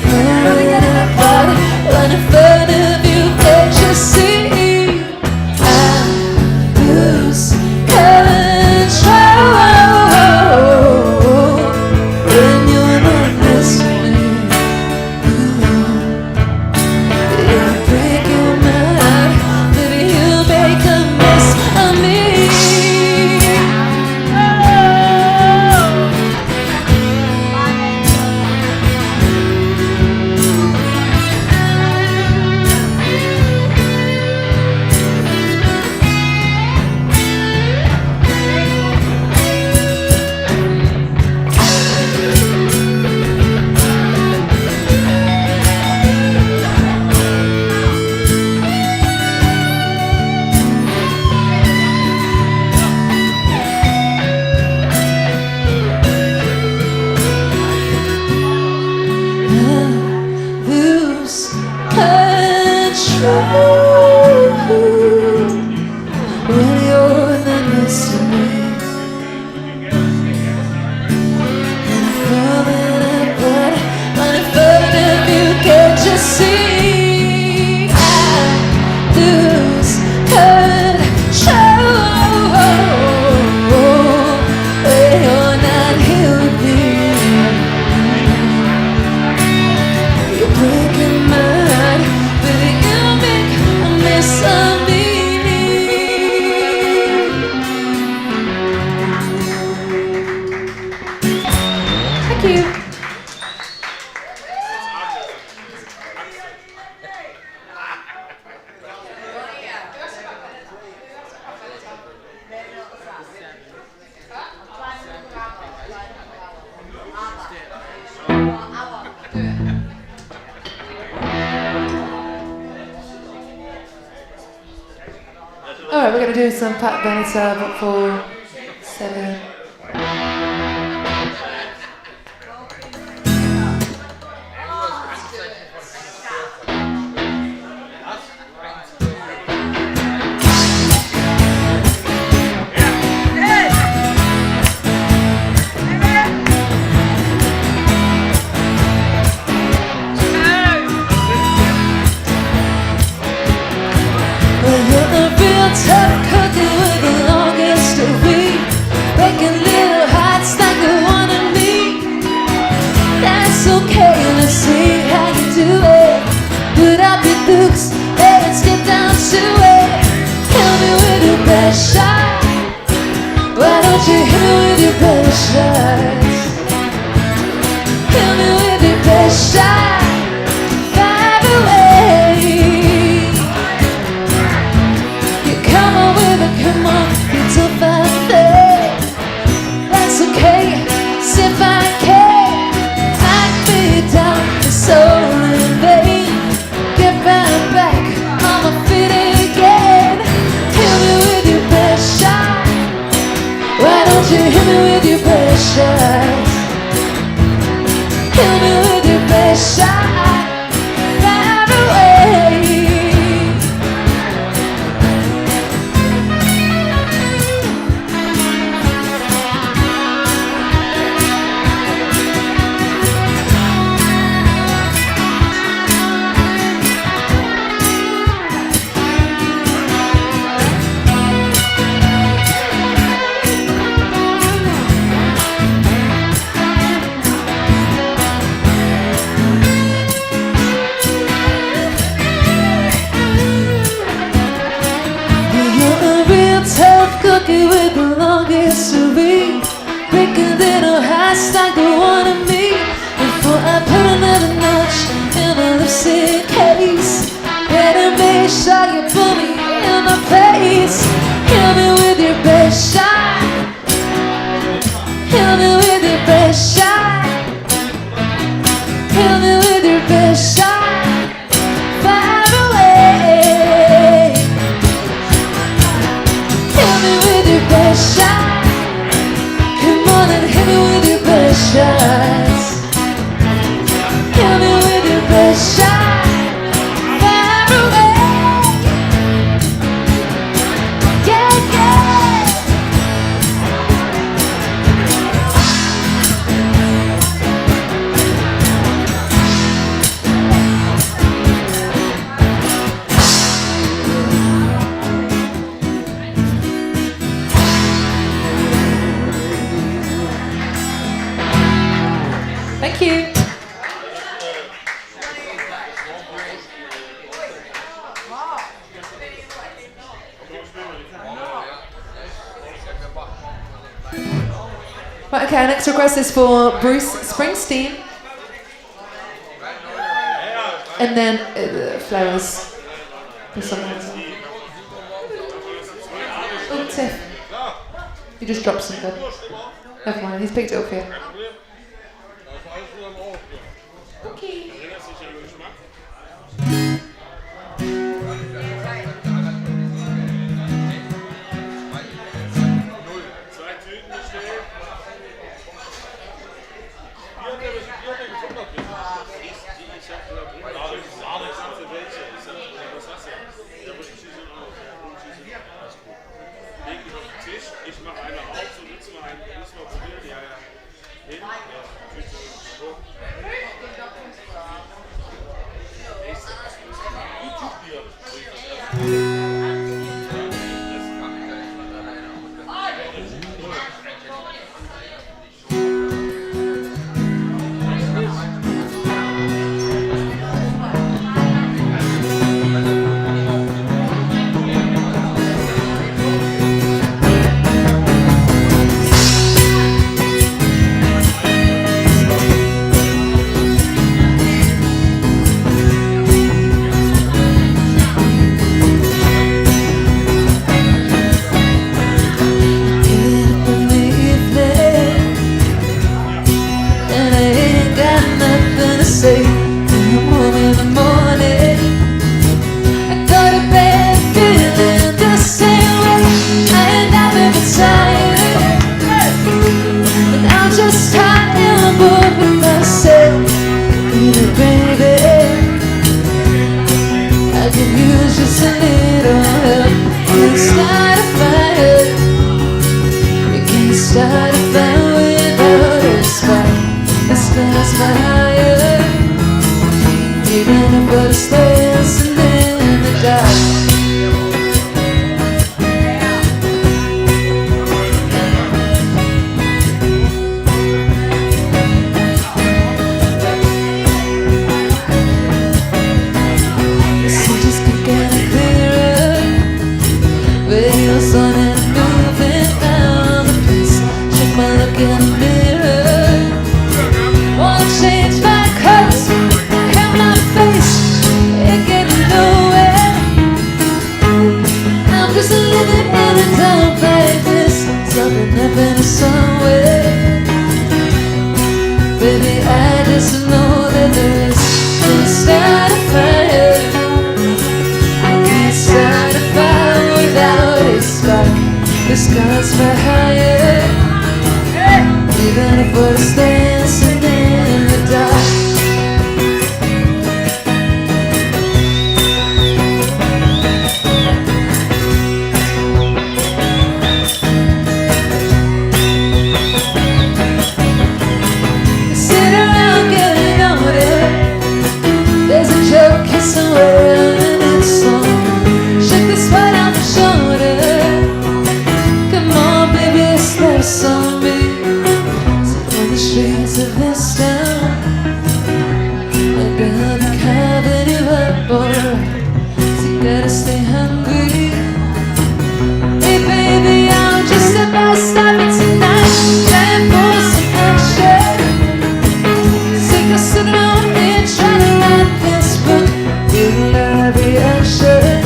Falling apart right in front of you. Can't you see I lose control when you're not next to me? You're breaking my heart, baby. You make a mess of me. Lose control when you're not next to me. And I'm falling apart right in front of you. Can't you see I lose control when you're not here with me? You're breaking my heart, baby. You make a mess of me. Thank you. Alright, we're going to do some Pat Benatar, but for 7. best shot? Why don't you hit me with your best shots? Hit me with your best shot. Fire away. You come on with it, come on, it's a fine thing. That's okay, if I can. Knock me down, it's all in vain. Get right back on my feet again. Hit me with your best shot. Why don't you hit me with your best shots? Hit me with your best shot. Fire away. Cookie with the long history, quicker than a high stack the one of me. Before I put another notch in my lipstick case, better make sure you put me in my face. Hit me with your best shot. Hit me with your best shot. Hit me with your best shot. Fire away. Hit me with your best shot. Come on and hit me with your best shots. Hit me with your best shot. Fire away. Yeah, yeah. Thank you. Right, okay, our next request is for Bruce Springsteen. And then flowers for someone else. Oh, Tiff. You just dropped something. Never mind, he's picked it up here. Okay. Ich mache eine auf, so nützt mal einen, muss mal probieren, ja, ja. Nee, this goes for higher. Even if we're dancing in the dark. Sit around getting older. There's a joke here somewhere in its song. Shake the sweat off your shoulder. Come on, baby, splash on me. On the streets of this town, I'm gonna be carving you up, alright. So you gotta stay hungry. Hey baby, I'm just about stopping tonight. Time for some action. Take a sit around here trying to write this book. You'll never be unsure.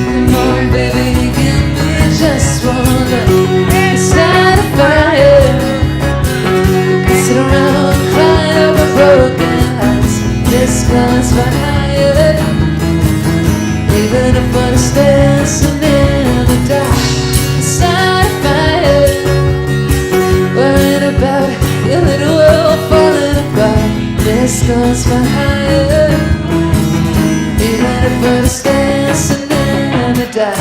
Come on baby, give me just one look. Inside a fire. Sit around crying over broken hearts. This goes for higher. Even if we're dancing in the dark. Inside a fire. Worrying about your little world falling apart. This goes for higher. Even if we're dancing in the dark.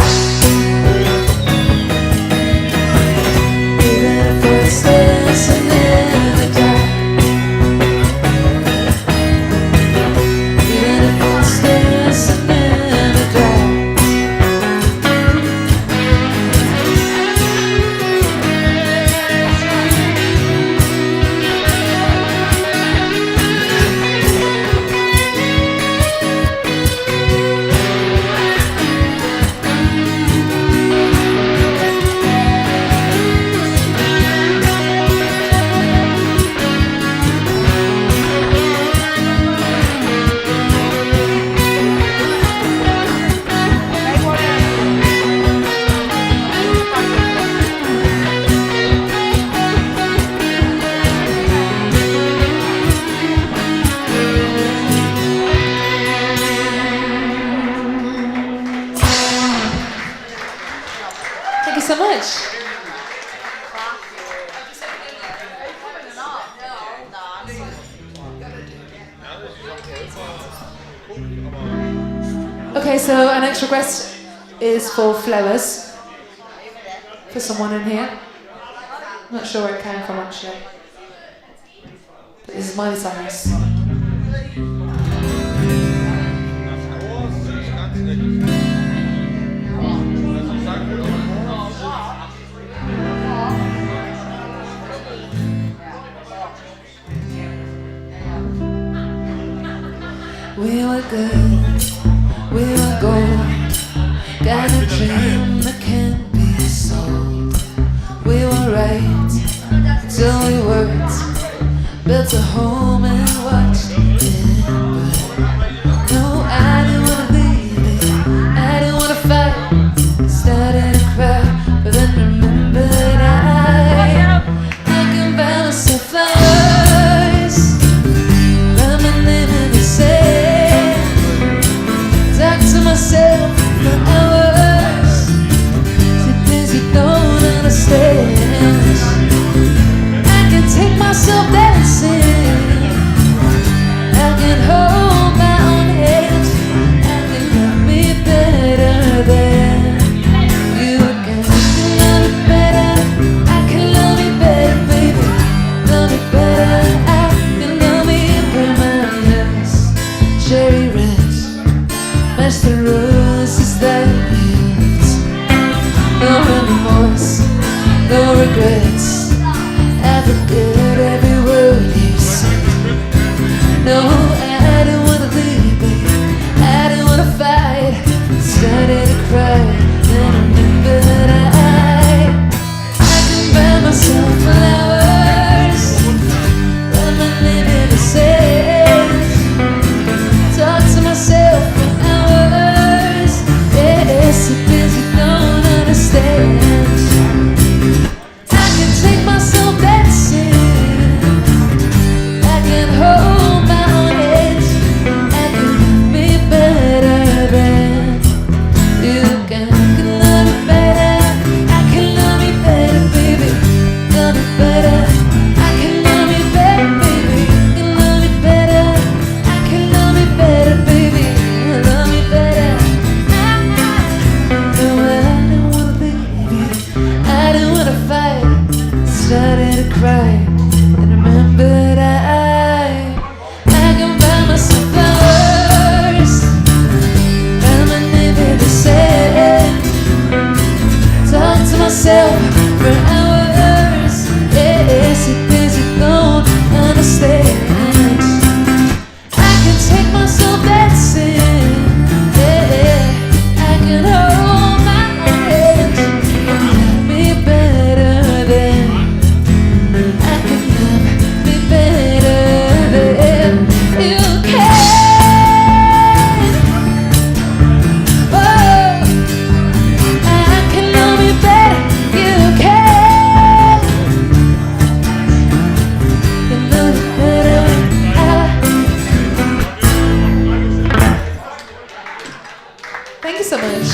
Even if we're dancing in the dark. Thank you so much. Okay, so our next request is for flowers for someone in here. I'm not sure where it came from actually. But this is Miley Cyrus. We were good, we were gold. Got a dream that can't be sold. We were right till we weren't. Built a home and watched it burn. No, I didn't wanna leave it, I didn't wanna fight. Started to cry, but then remembered I can buy myself flowers. Write my name in the sand. Talk to myself for hours. See things you don't understand. I can take myself dancing. I can hold my own hands. I can love me better than you can. Love me better. I can love me better, baby. Love me better. I can love me permanent. Cherry red, match the roses that yield. No remorse, no regrets. I forget every word you said. No, I didn't wanna leave, baby. I didn't wanna fight. Started to cry, then remembered I can buy myself flowers. Write my name in the sand. Talk to myself for hours. Yes, the things you don't understand. I can take myself dancing. I can hold my own edge. I can love me better than you can. Love me better. I started to cry and remembered I can buy myself flowers, find my name in the sand, talk to myself for hours. Yes, it is, you don't understand. I can take myself dancing, yeah, I can hold my hand and love me better than I can love me better than you can. Oh, I can love me better, you can. Can love me better when Thank you so much.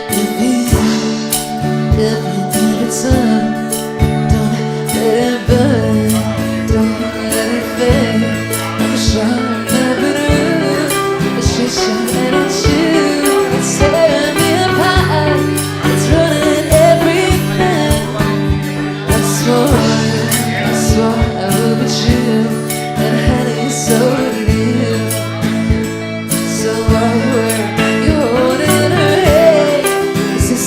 If you need it some, don't let it burn, don't let it fade. I'm sure never do. It's just shining at you, it's tearing me apart, it's running everything. I swore I would be true, and honey, so did you. So why were you holding her hand? Is this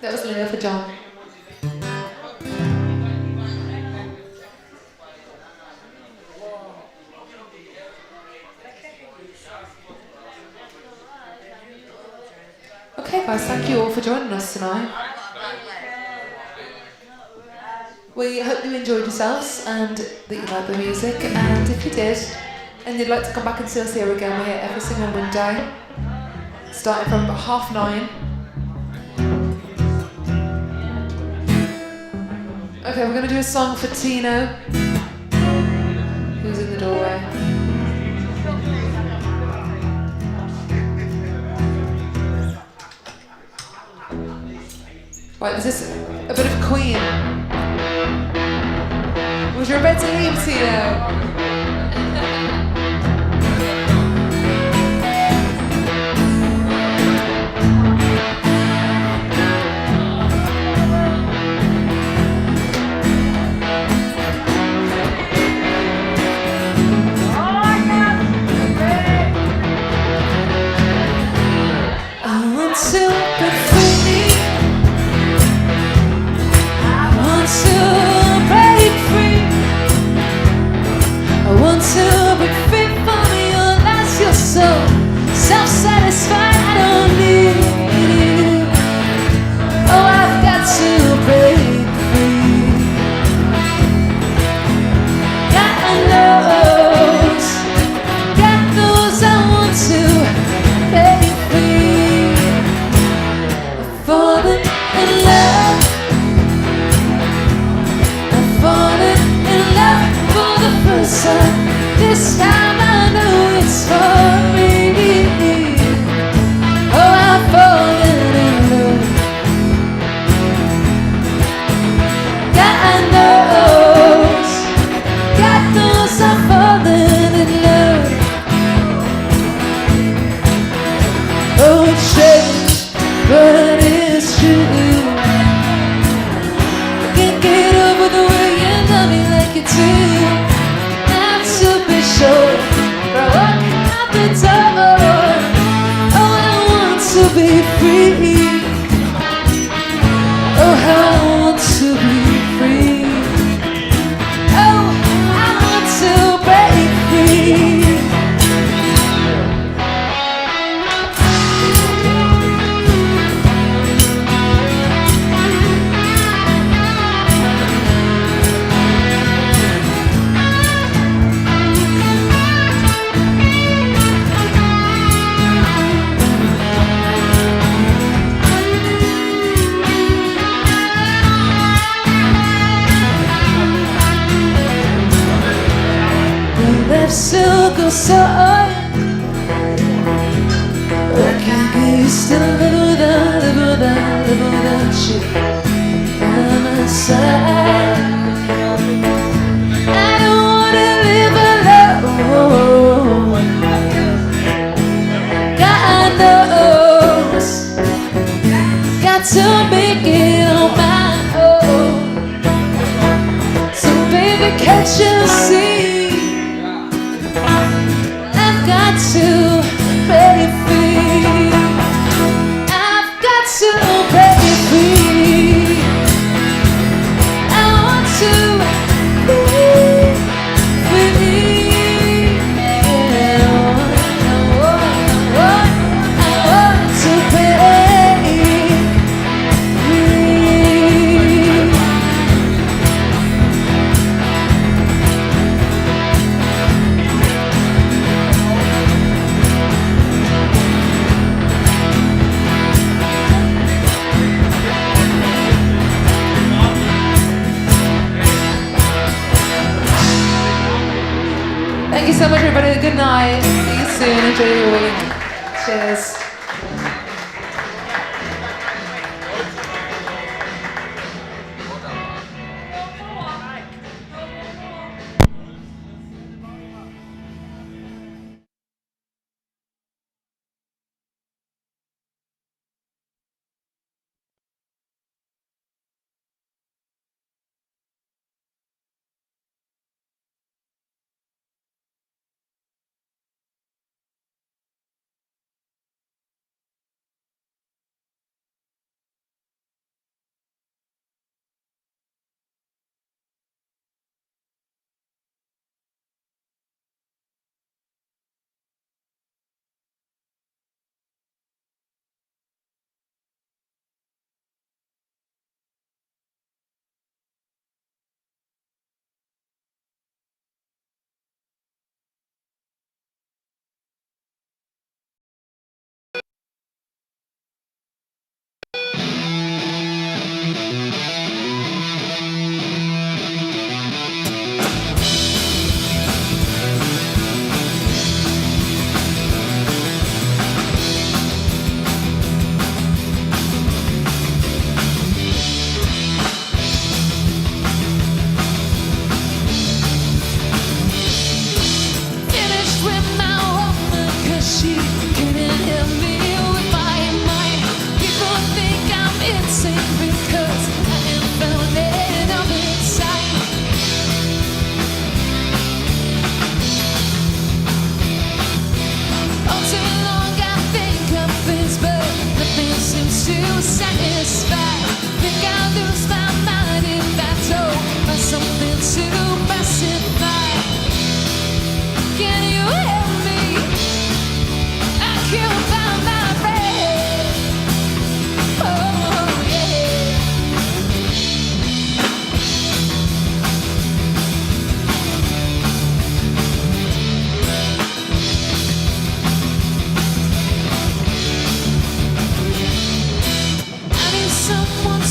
That was Leo for John. Okay guys, thank you all for joining us tonight. We hope you enjoyed yourselves and that you liked the music, and if you did and you'd like to come back and see us here again, we're here every single Monday starting from 9:30. Okay, we're going to do a song for Tino, who's in the doorway. Right, this is a bit of Queen. Was your bed to leave, Tino? I want to be free. I want to break free. I want to be free from your lies. You're so self-satisfied. I don't need you. Oh, I've got to break free. God knows I want to break free. I've fallen in love. I've fallen in love for the first time. This time I know it's for me. Oh, I've fallen in love. God knows I've fallen in love. Oh, it's strange, but it's true. I can't get over the way you love me like you do. I'm to be sure, but I walk out the door. Oh, I want to be free. Oh, how I want to be free. Oh, I want to break free. Left circle so I can't get used to live without you by my side. I don't wanna live alone. God knows, got to make it on my own. So baby, can't you see? I've got to break free. I've got to break free. I want to be free. I want to break free. Thank you so much, everybody. Good night. See you soon. Enjoy your week. Cheers.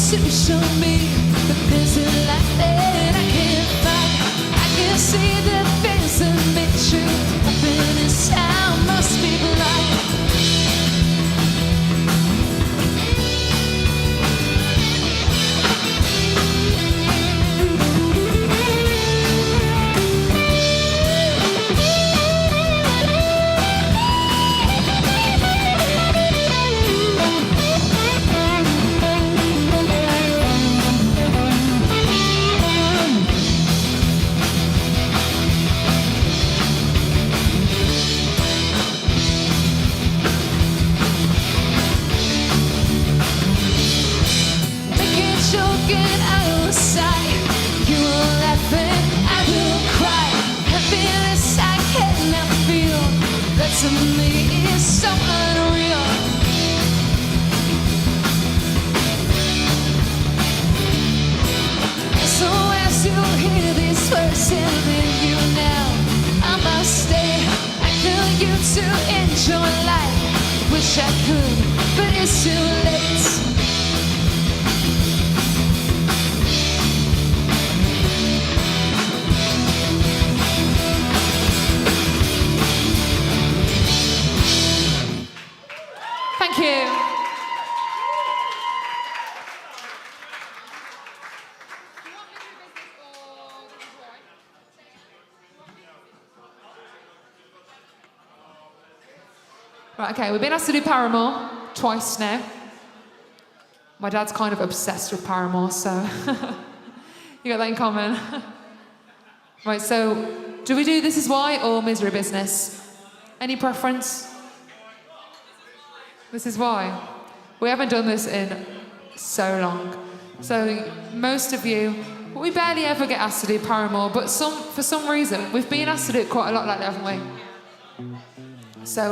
to show me that there's a light that I can't find. I can see the things that make true. Open inside must be blind. Joking, I will sigh. You will laugh and I will cry. Happiness I cannot feel. That to me is so unreal. So as you hear these words telling you now, I must stay. I tell you to enjoy life. Wish I could, but it's too late. Thank you. Right, okay, we've been asked to do Paramore twice now. My dad's kind of obsessed with Paramore, so you got that in common. Right, so do we do This Is Why or Misery Business? Any preference? This Is Why. We haven't done this in so long. So most of you, we barely ever get asked to do Paramore, but for some reason, we've been asked to do it quite a lot lately, haven't we? So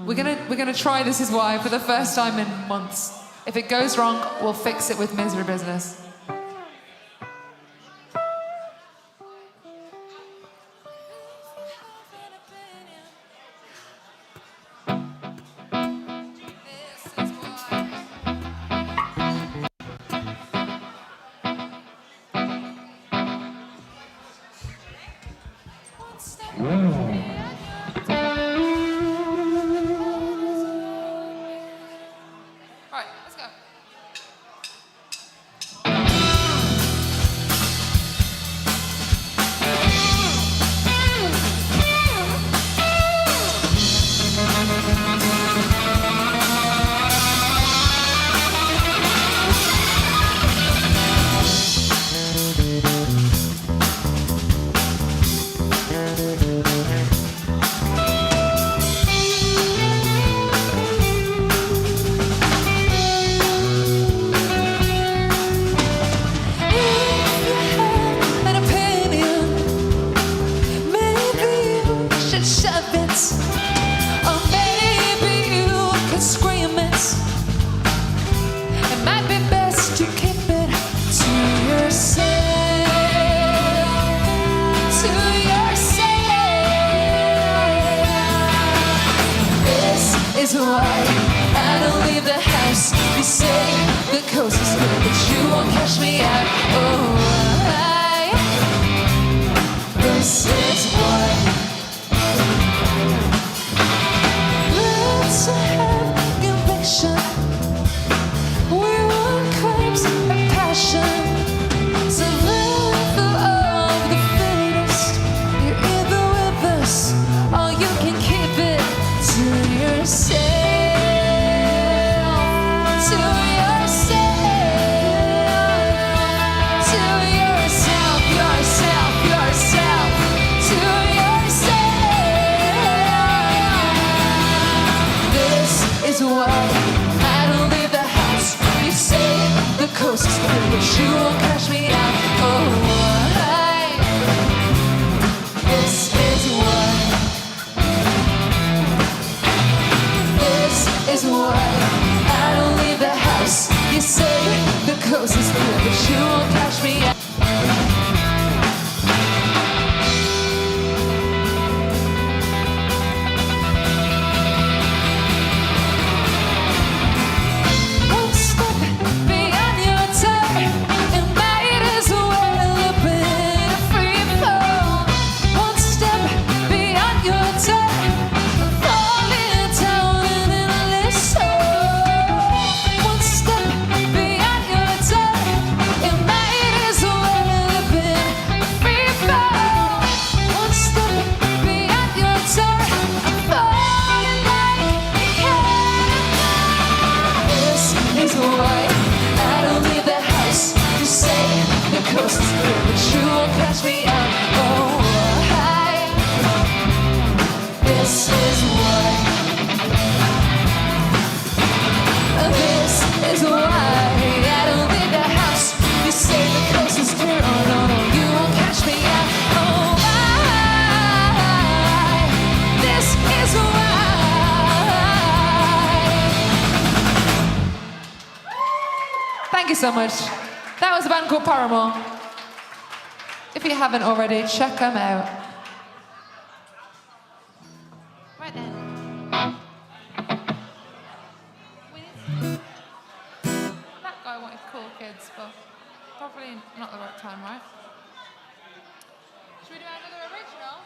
we're gonna try This Is Why for the first time in months. If it goes wrong, we'll fix it with Misery Business. Thank you so much. That was a band called Paramore. If you haven't already, check them out. Right then. That guy wanted cool kids, but probably not the right time, right? Should we do another original?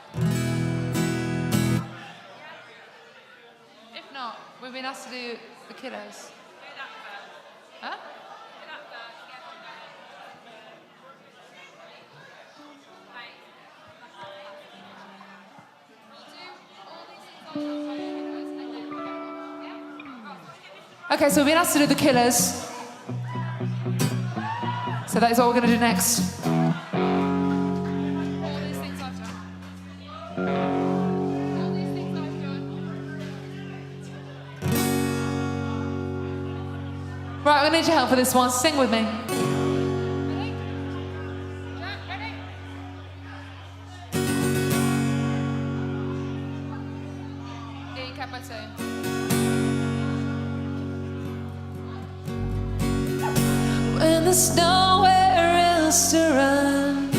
If not, we've been asked to do the Killers. Huh? Okay, so we've been asked to do the Killers. So that is what we're going to do next. All these things I've done. All these things I've done. Right, I'm going to need your help for this one. Sing with me. Ready? Jack, ready? D, capital. When there's nowhere else to run,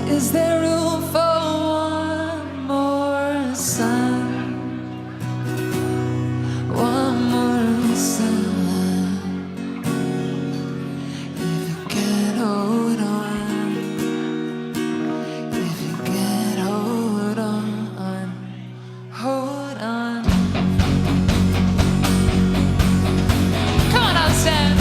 is there room for one more sun? One more sun. If you can hold on, if you can hold on, hold on. Come on, Alistair.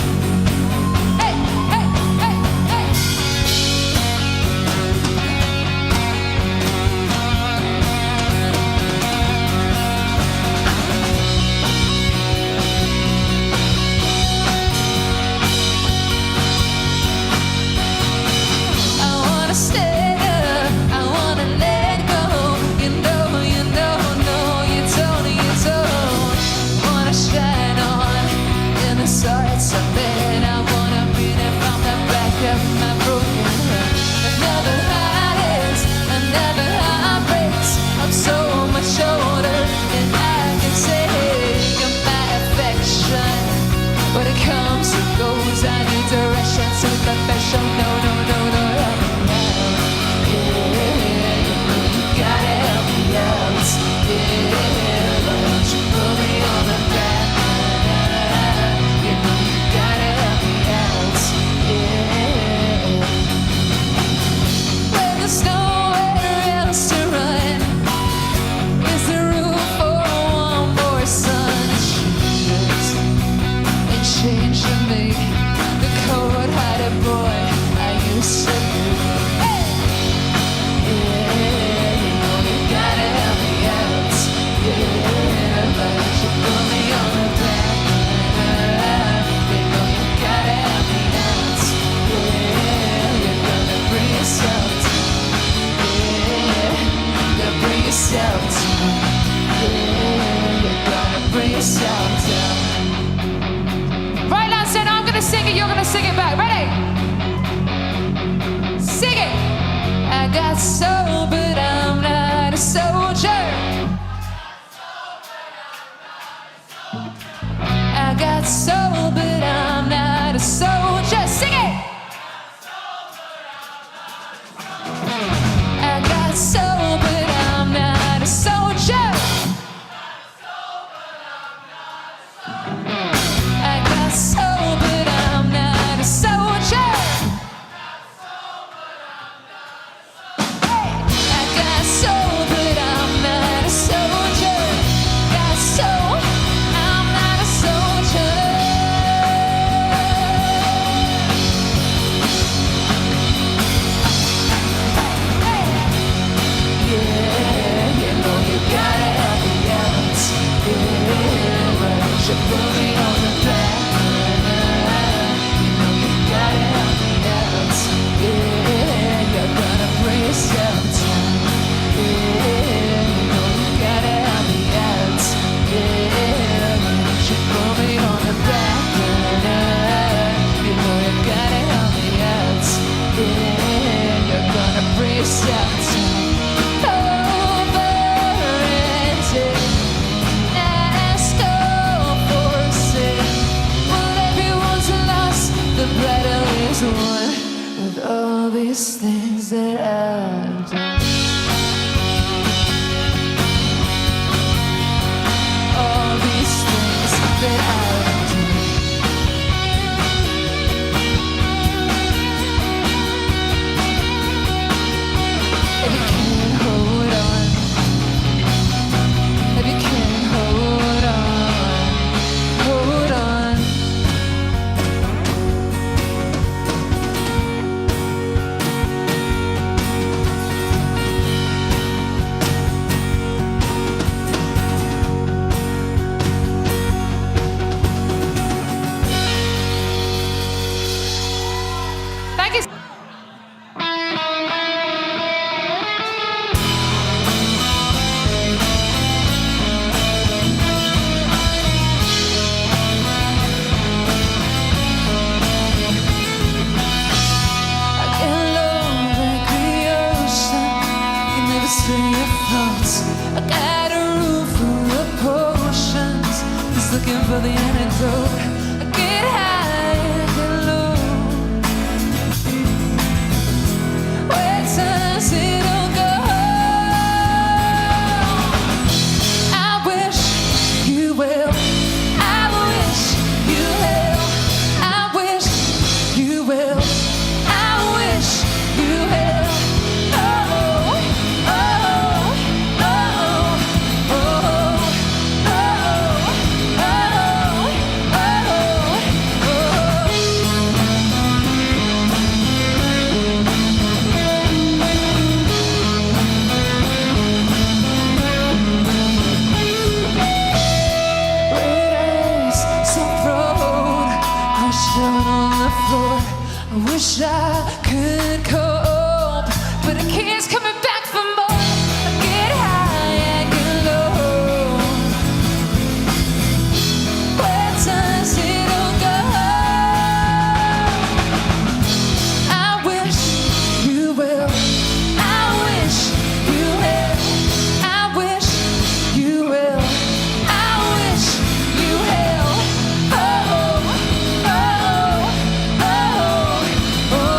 Right, Lance, I'm going to sing it, you're going to sing it back. Ready? Sing it! I got soul, but I'm not a soldier. I got soul, but I'm not a soldier. Sing it! I got soul, but I'm not a soldier. I got soul, but I'm not a soldier. I got soul, but I'm not a soldier. Got soul, I'm not a soldier. torn with all these things that I've done. All these things that I've done. If you can't hold on, if you can't hold on, hold on. Thank you. I get low like the ocean. You never stray your thoughts. I got a room full of potions. Just looking for the antidote. I get high, I get low. Where times it'll go. I wish you will. I wish you will. I wish you will. I wish you will. Oh, oh, oh, oh, oh, red eyes so thrown, crushed down on the floor. I wish I could cope, but it keeps coming back for more. I get high, I get low. Where times it'll go. I wish you will. I wish you will. I wish you will. I wish you will. Oh, oh, oh, oh, oh,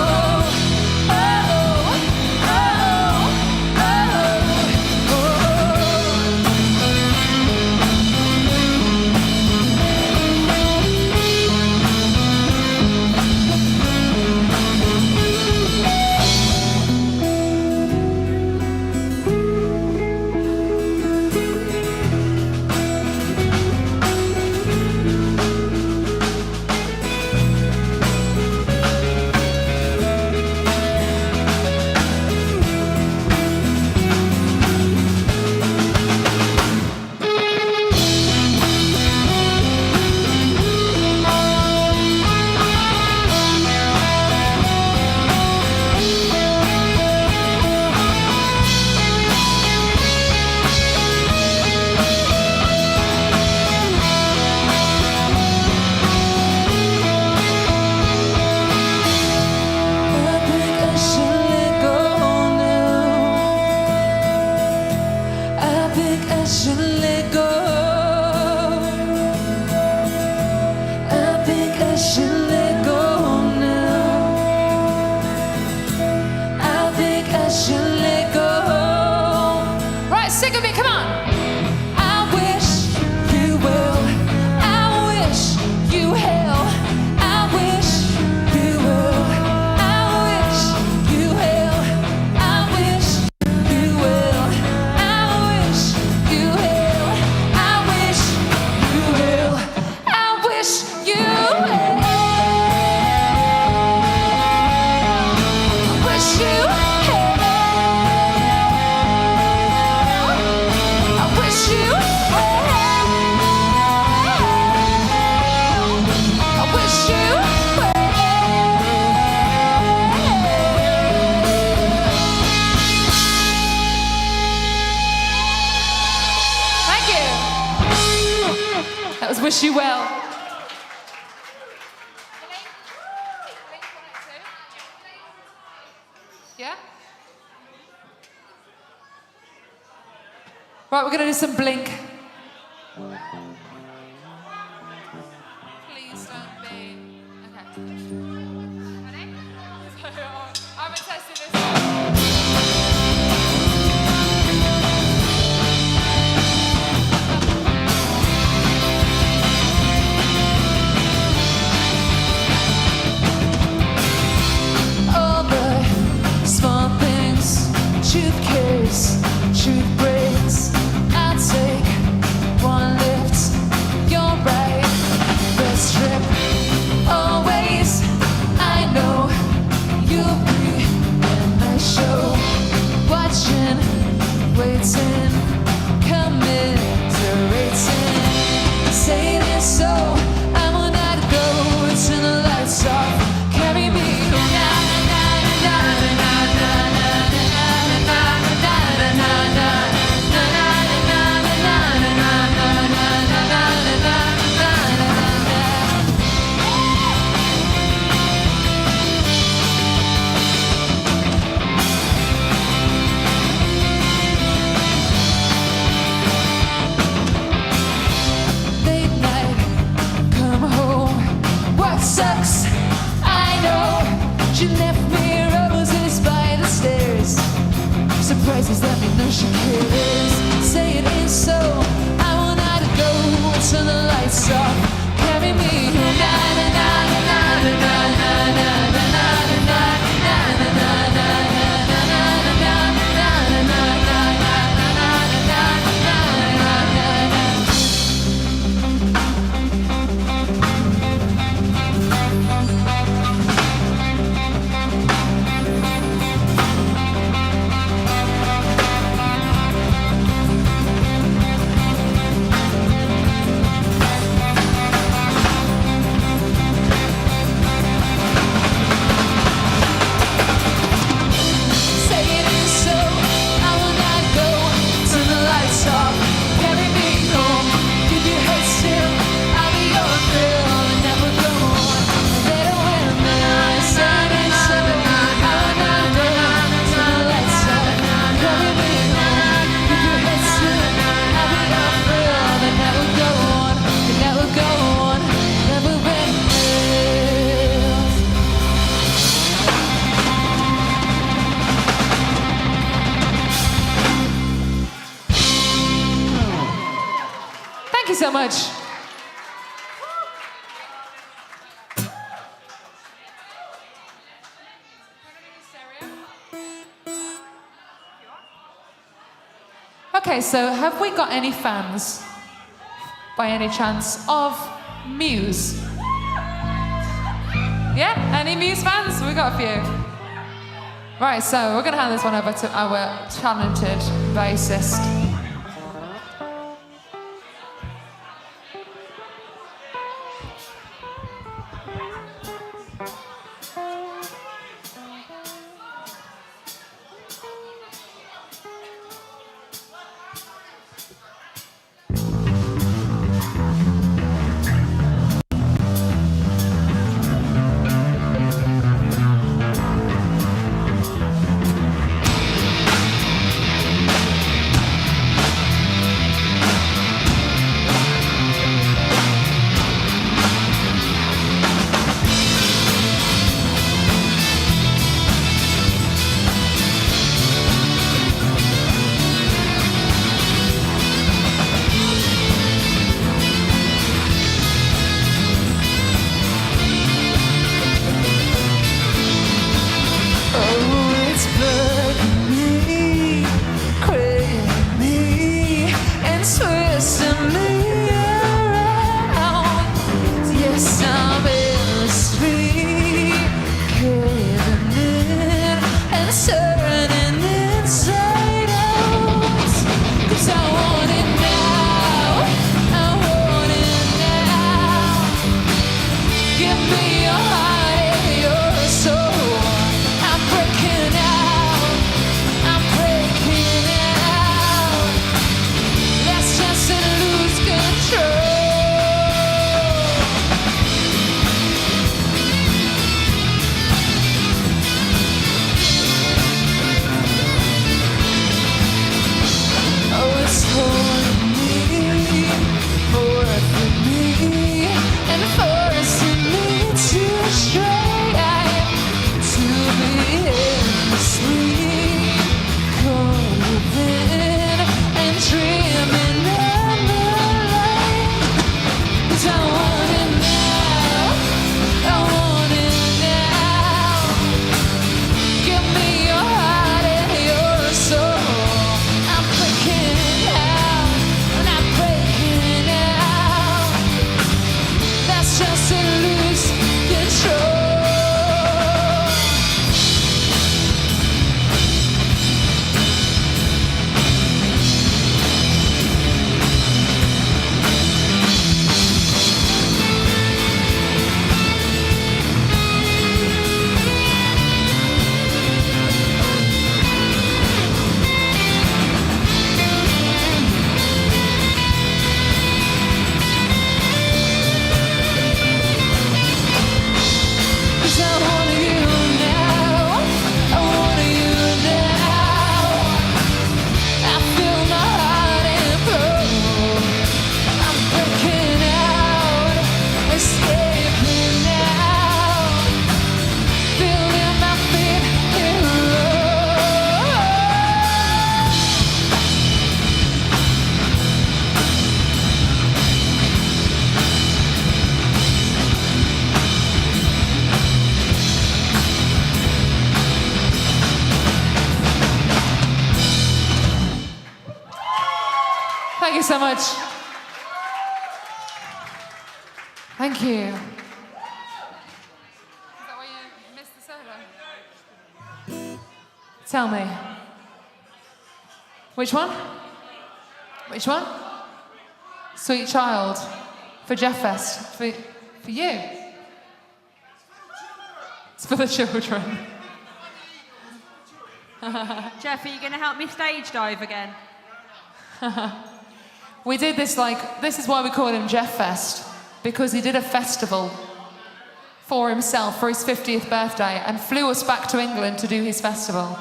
Wish you well. Yeah? Right, we're going to do some Blink. Please don't be. Okay. Ready? she cares. Say it ain't so. I want her to go. Turn the lights off. Carry me home. Na na na na na na na na na na na na na na. Thank you so much. Okay, so have we got any fans, by any chance, of Muse? Yeah, any Muse fans? We got a few. Right, so we're gonna hand this one over to our talented bassist. so much. Thank you. Is that why you missed the solo? Tell me. Which one? Which one? Sweet Child. For Jeff Fest. For you. It's for the children. Jeff, are you going to help me stage dive again? We did this this is why we call him Jeff Fest, because he did a festival for himself for his 50th birthday and flew us back to England to do his festival.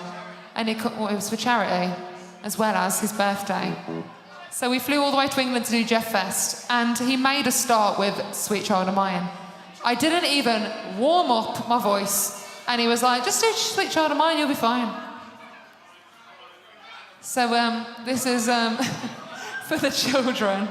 And it was for charity as well as his birthday. So we flew all the way to England to do Jeff Fest, and he made us start with Sweet Child of Mine. I didn't even warm up my voice, and he was like, just do Sweet Child of Mine, you'll be fine. So this is for the children.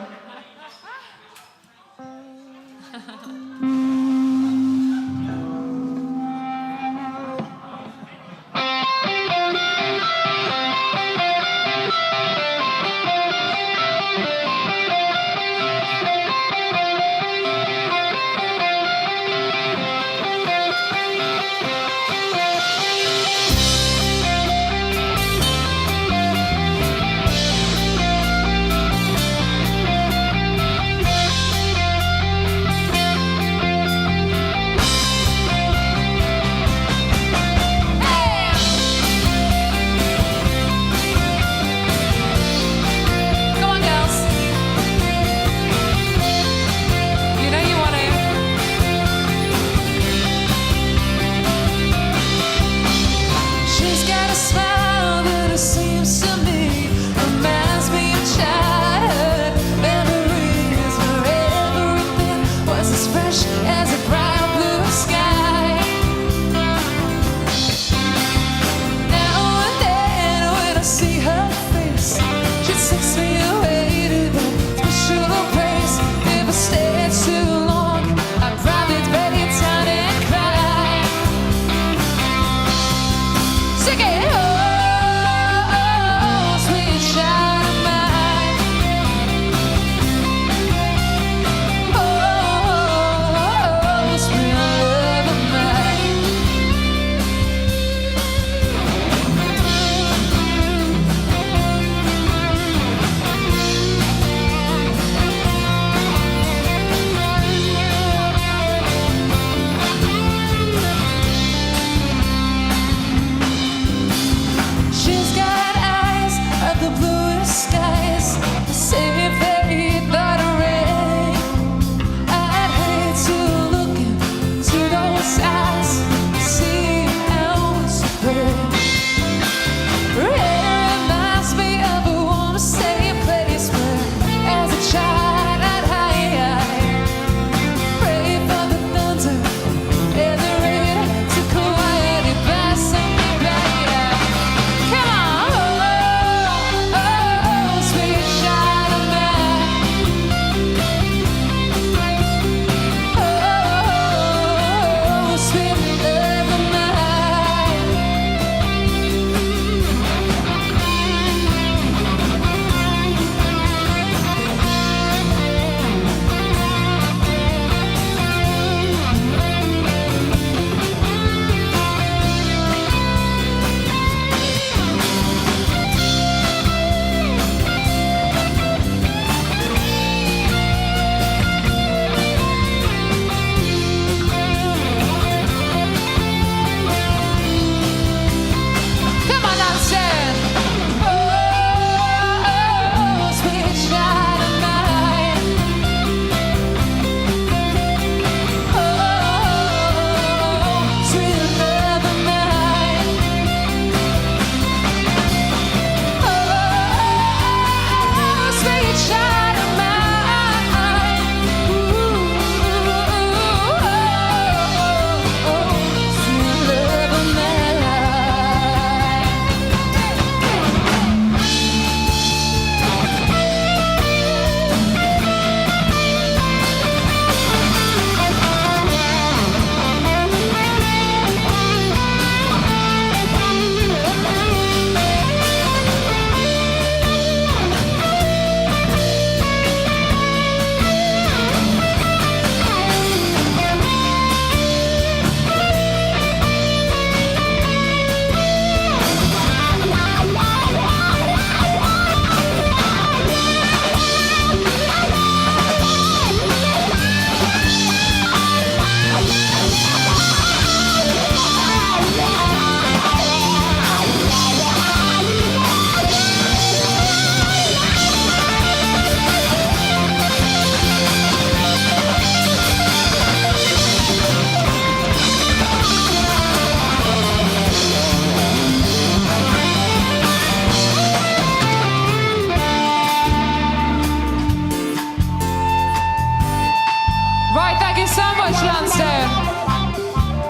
so much, Lansdowne.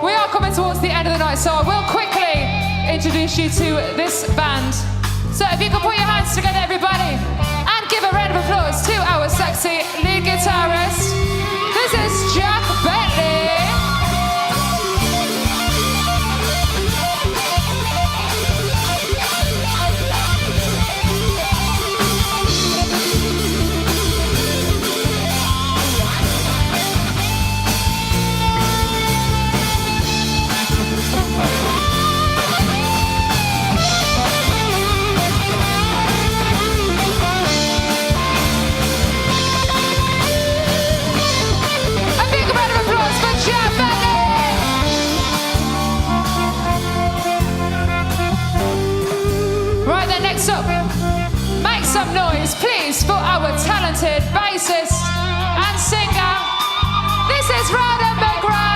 We are coming towards the end of the night, so I will quickly introduce you to this band. So if you can put your hands together, everybody, and give a round of applause to our sexy lead guitarist. This is Jack Bentley. Next up, make some noise, please, for our talented bassist and singer. This is Rhoda McGrath.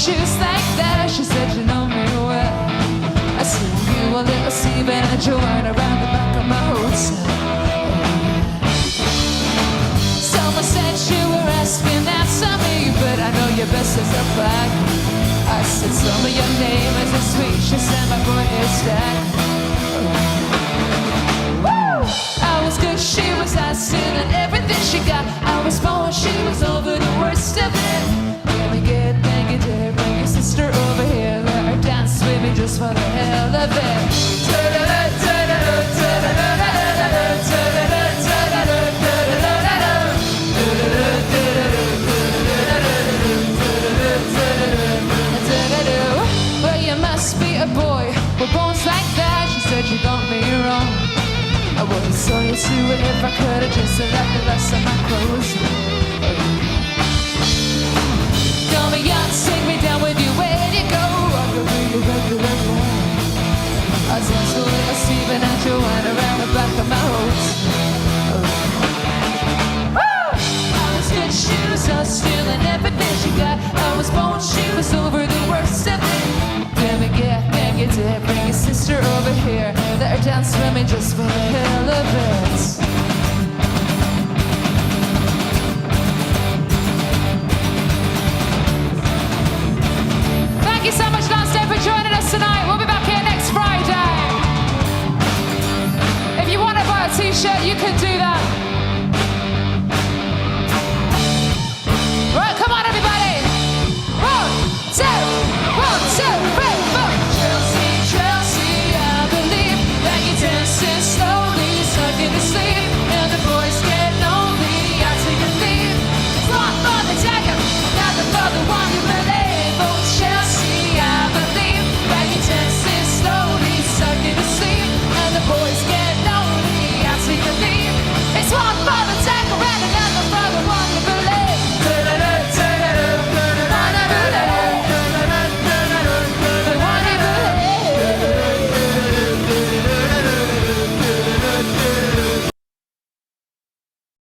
shoes like that. She said, you know me well. I said, you a little Steven and Joanne around the back of my hotel. Someone said you were asking that to me, but I know you best as a flag. I said, some of your name is a sweet. She said, my boy is that. I was good, she was asking, and everything she got. I was born, she was over the worst of it. Let me get negative, bring your sister over here. Let her dance with me just for the hell of it. Well, you must be a boy with bones like that. She said you got me wrong. I would've saw you to it if I could've just left the rest of my clothes. Call me out, take me down with you, where you go? I could be your regular boy. I danced with little Steven and Joanne around the back of my hotel. I was good, she was all stealing everything she got. I was born, she was over the worst of it. Let me get negative, bring your sister over here. Let her dance with me just for the hell.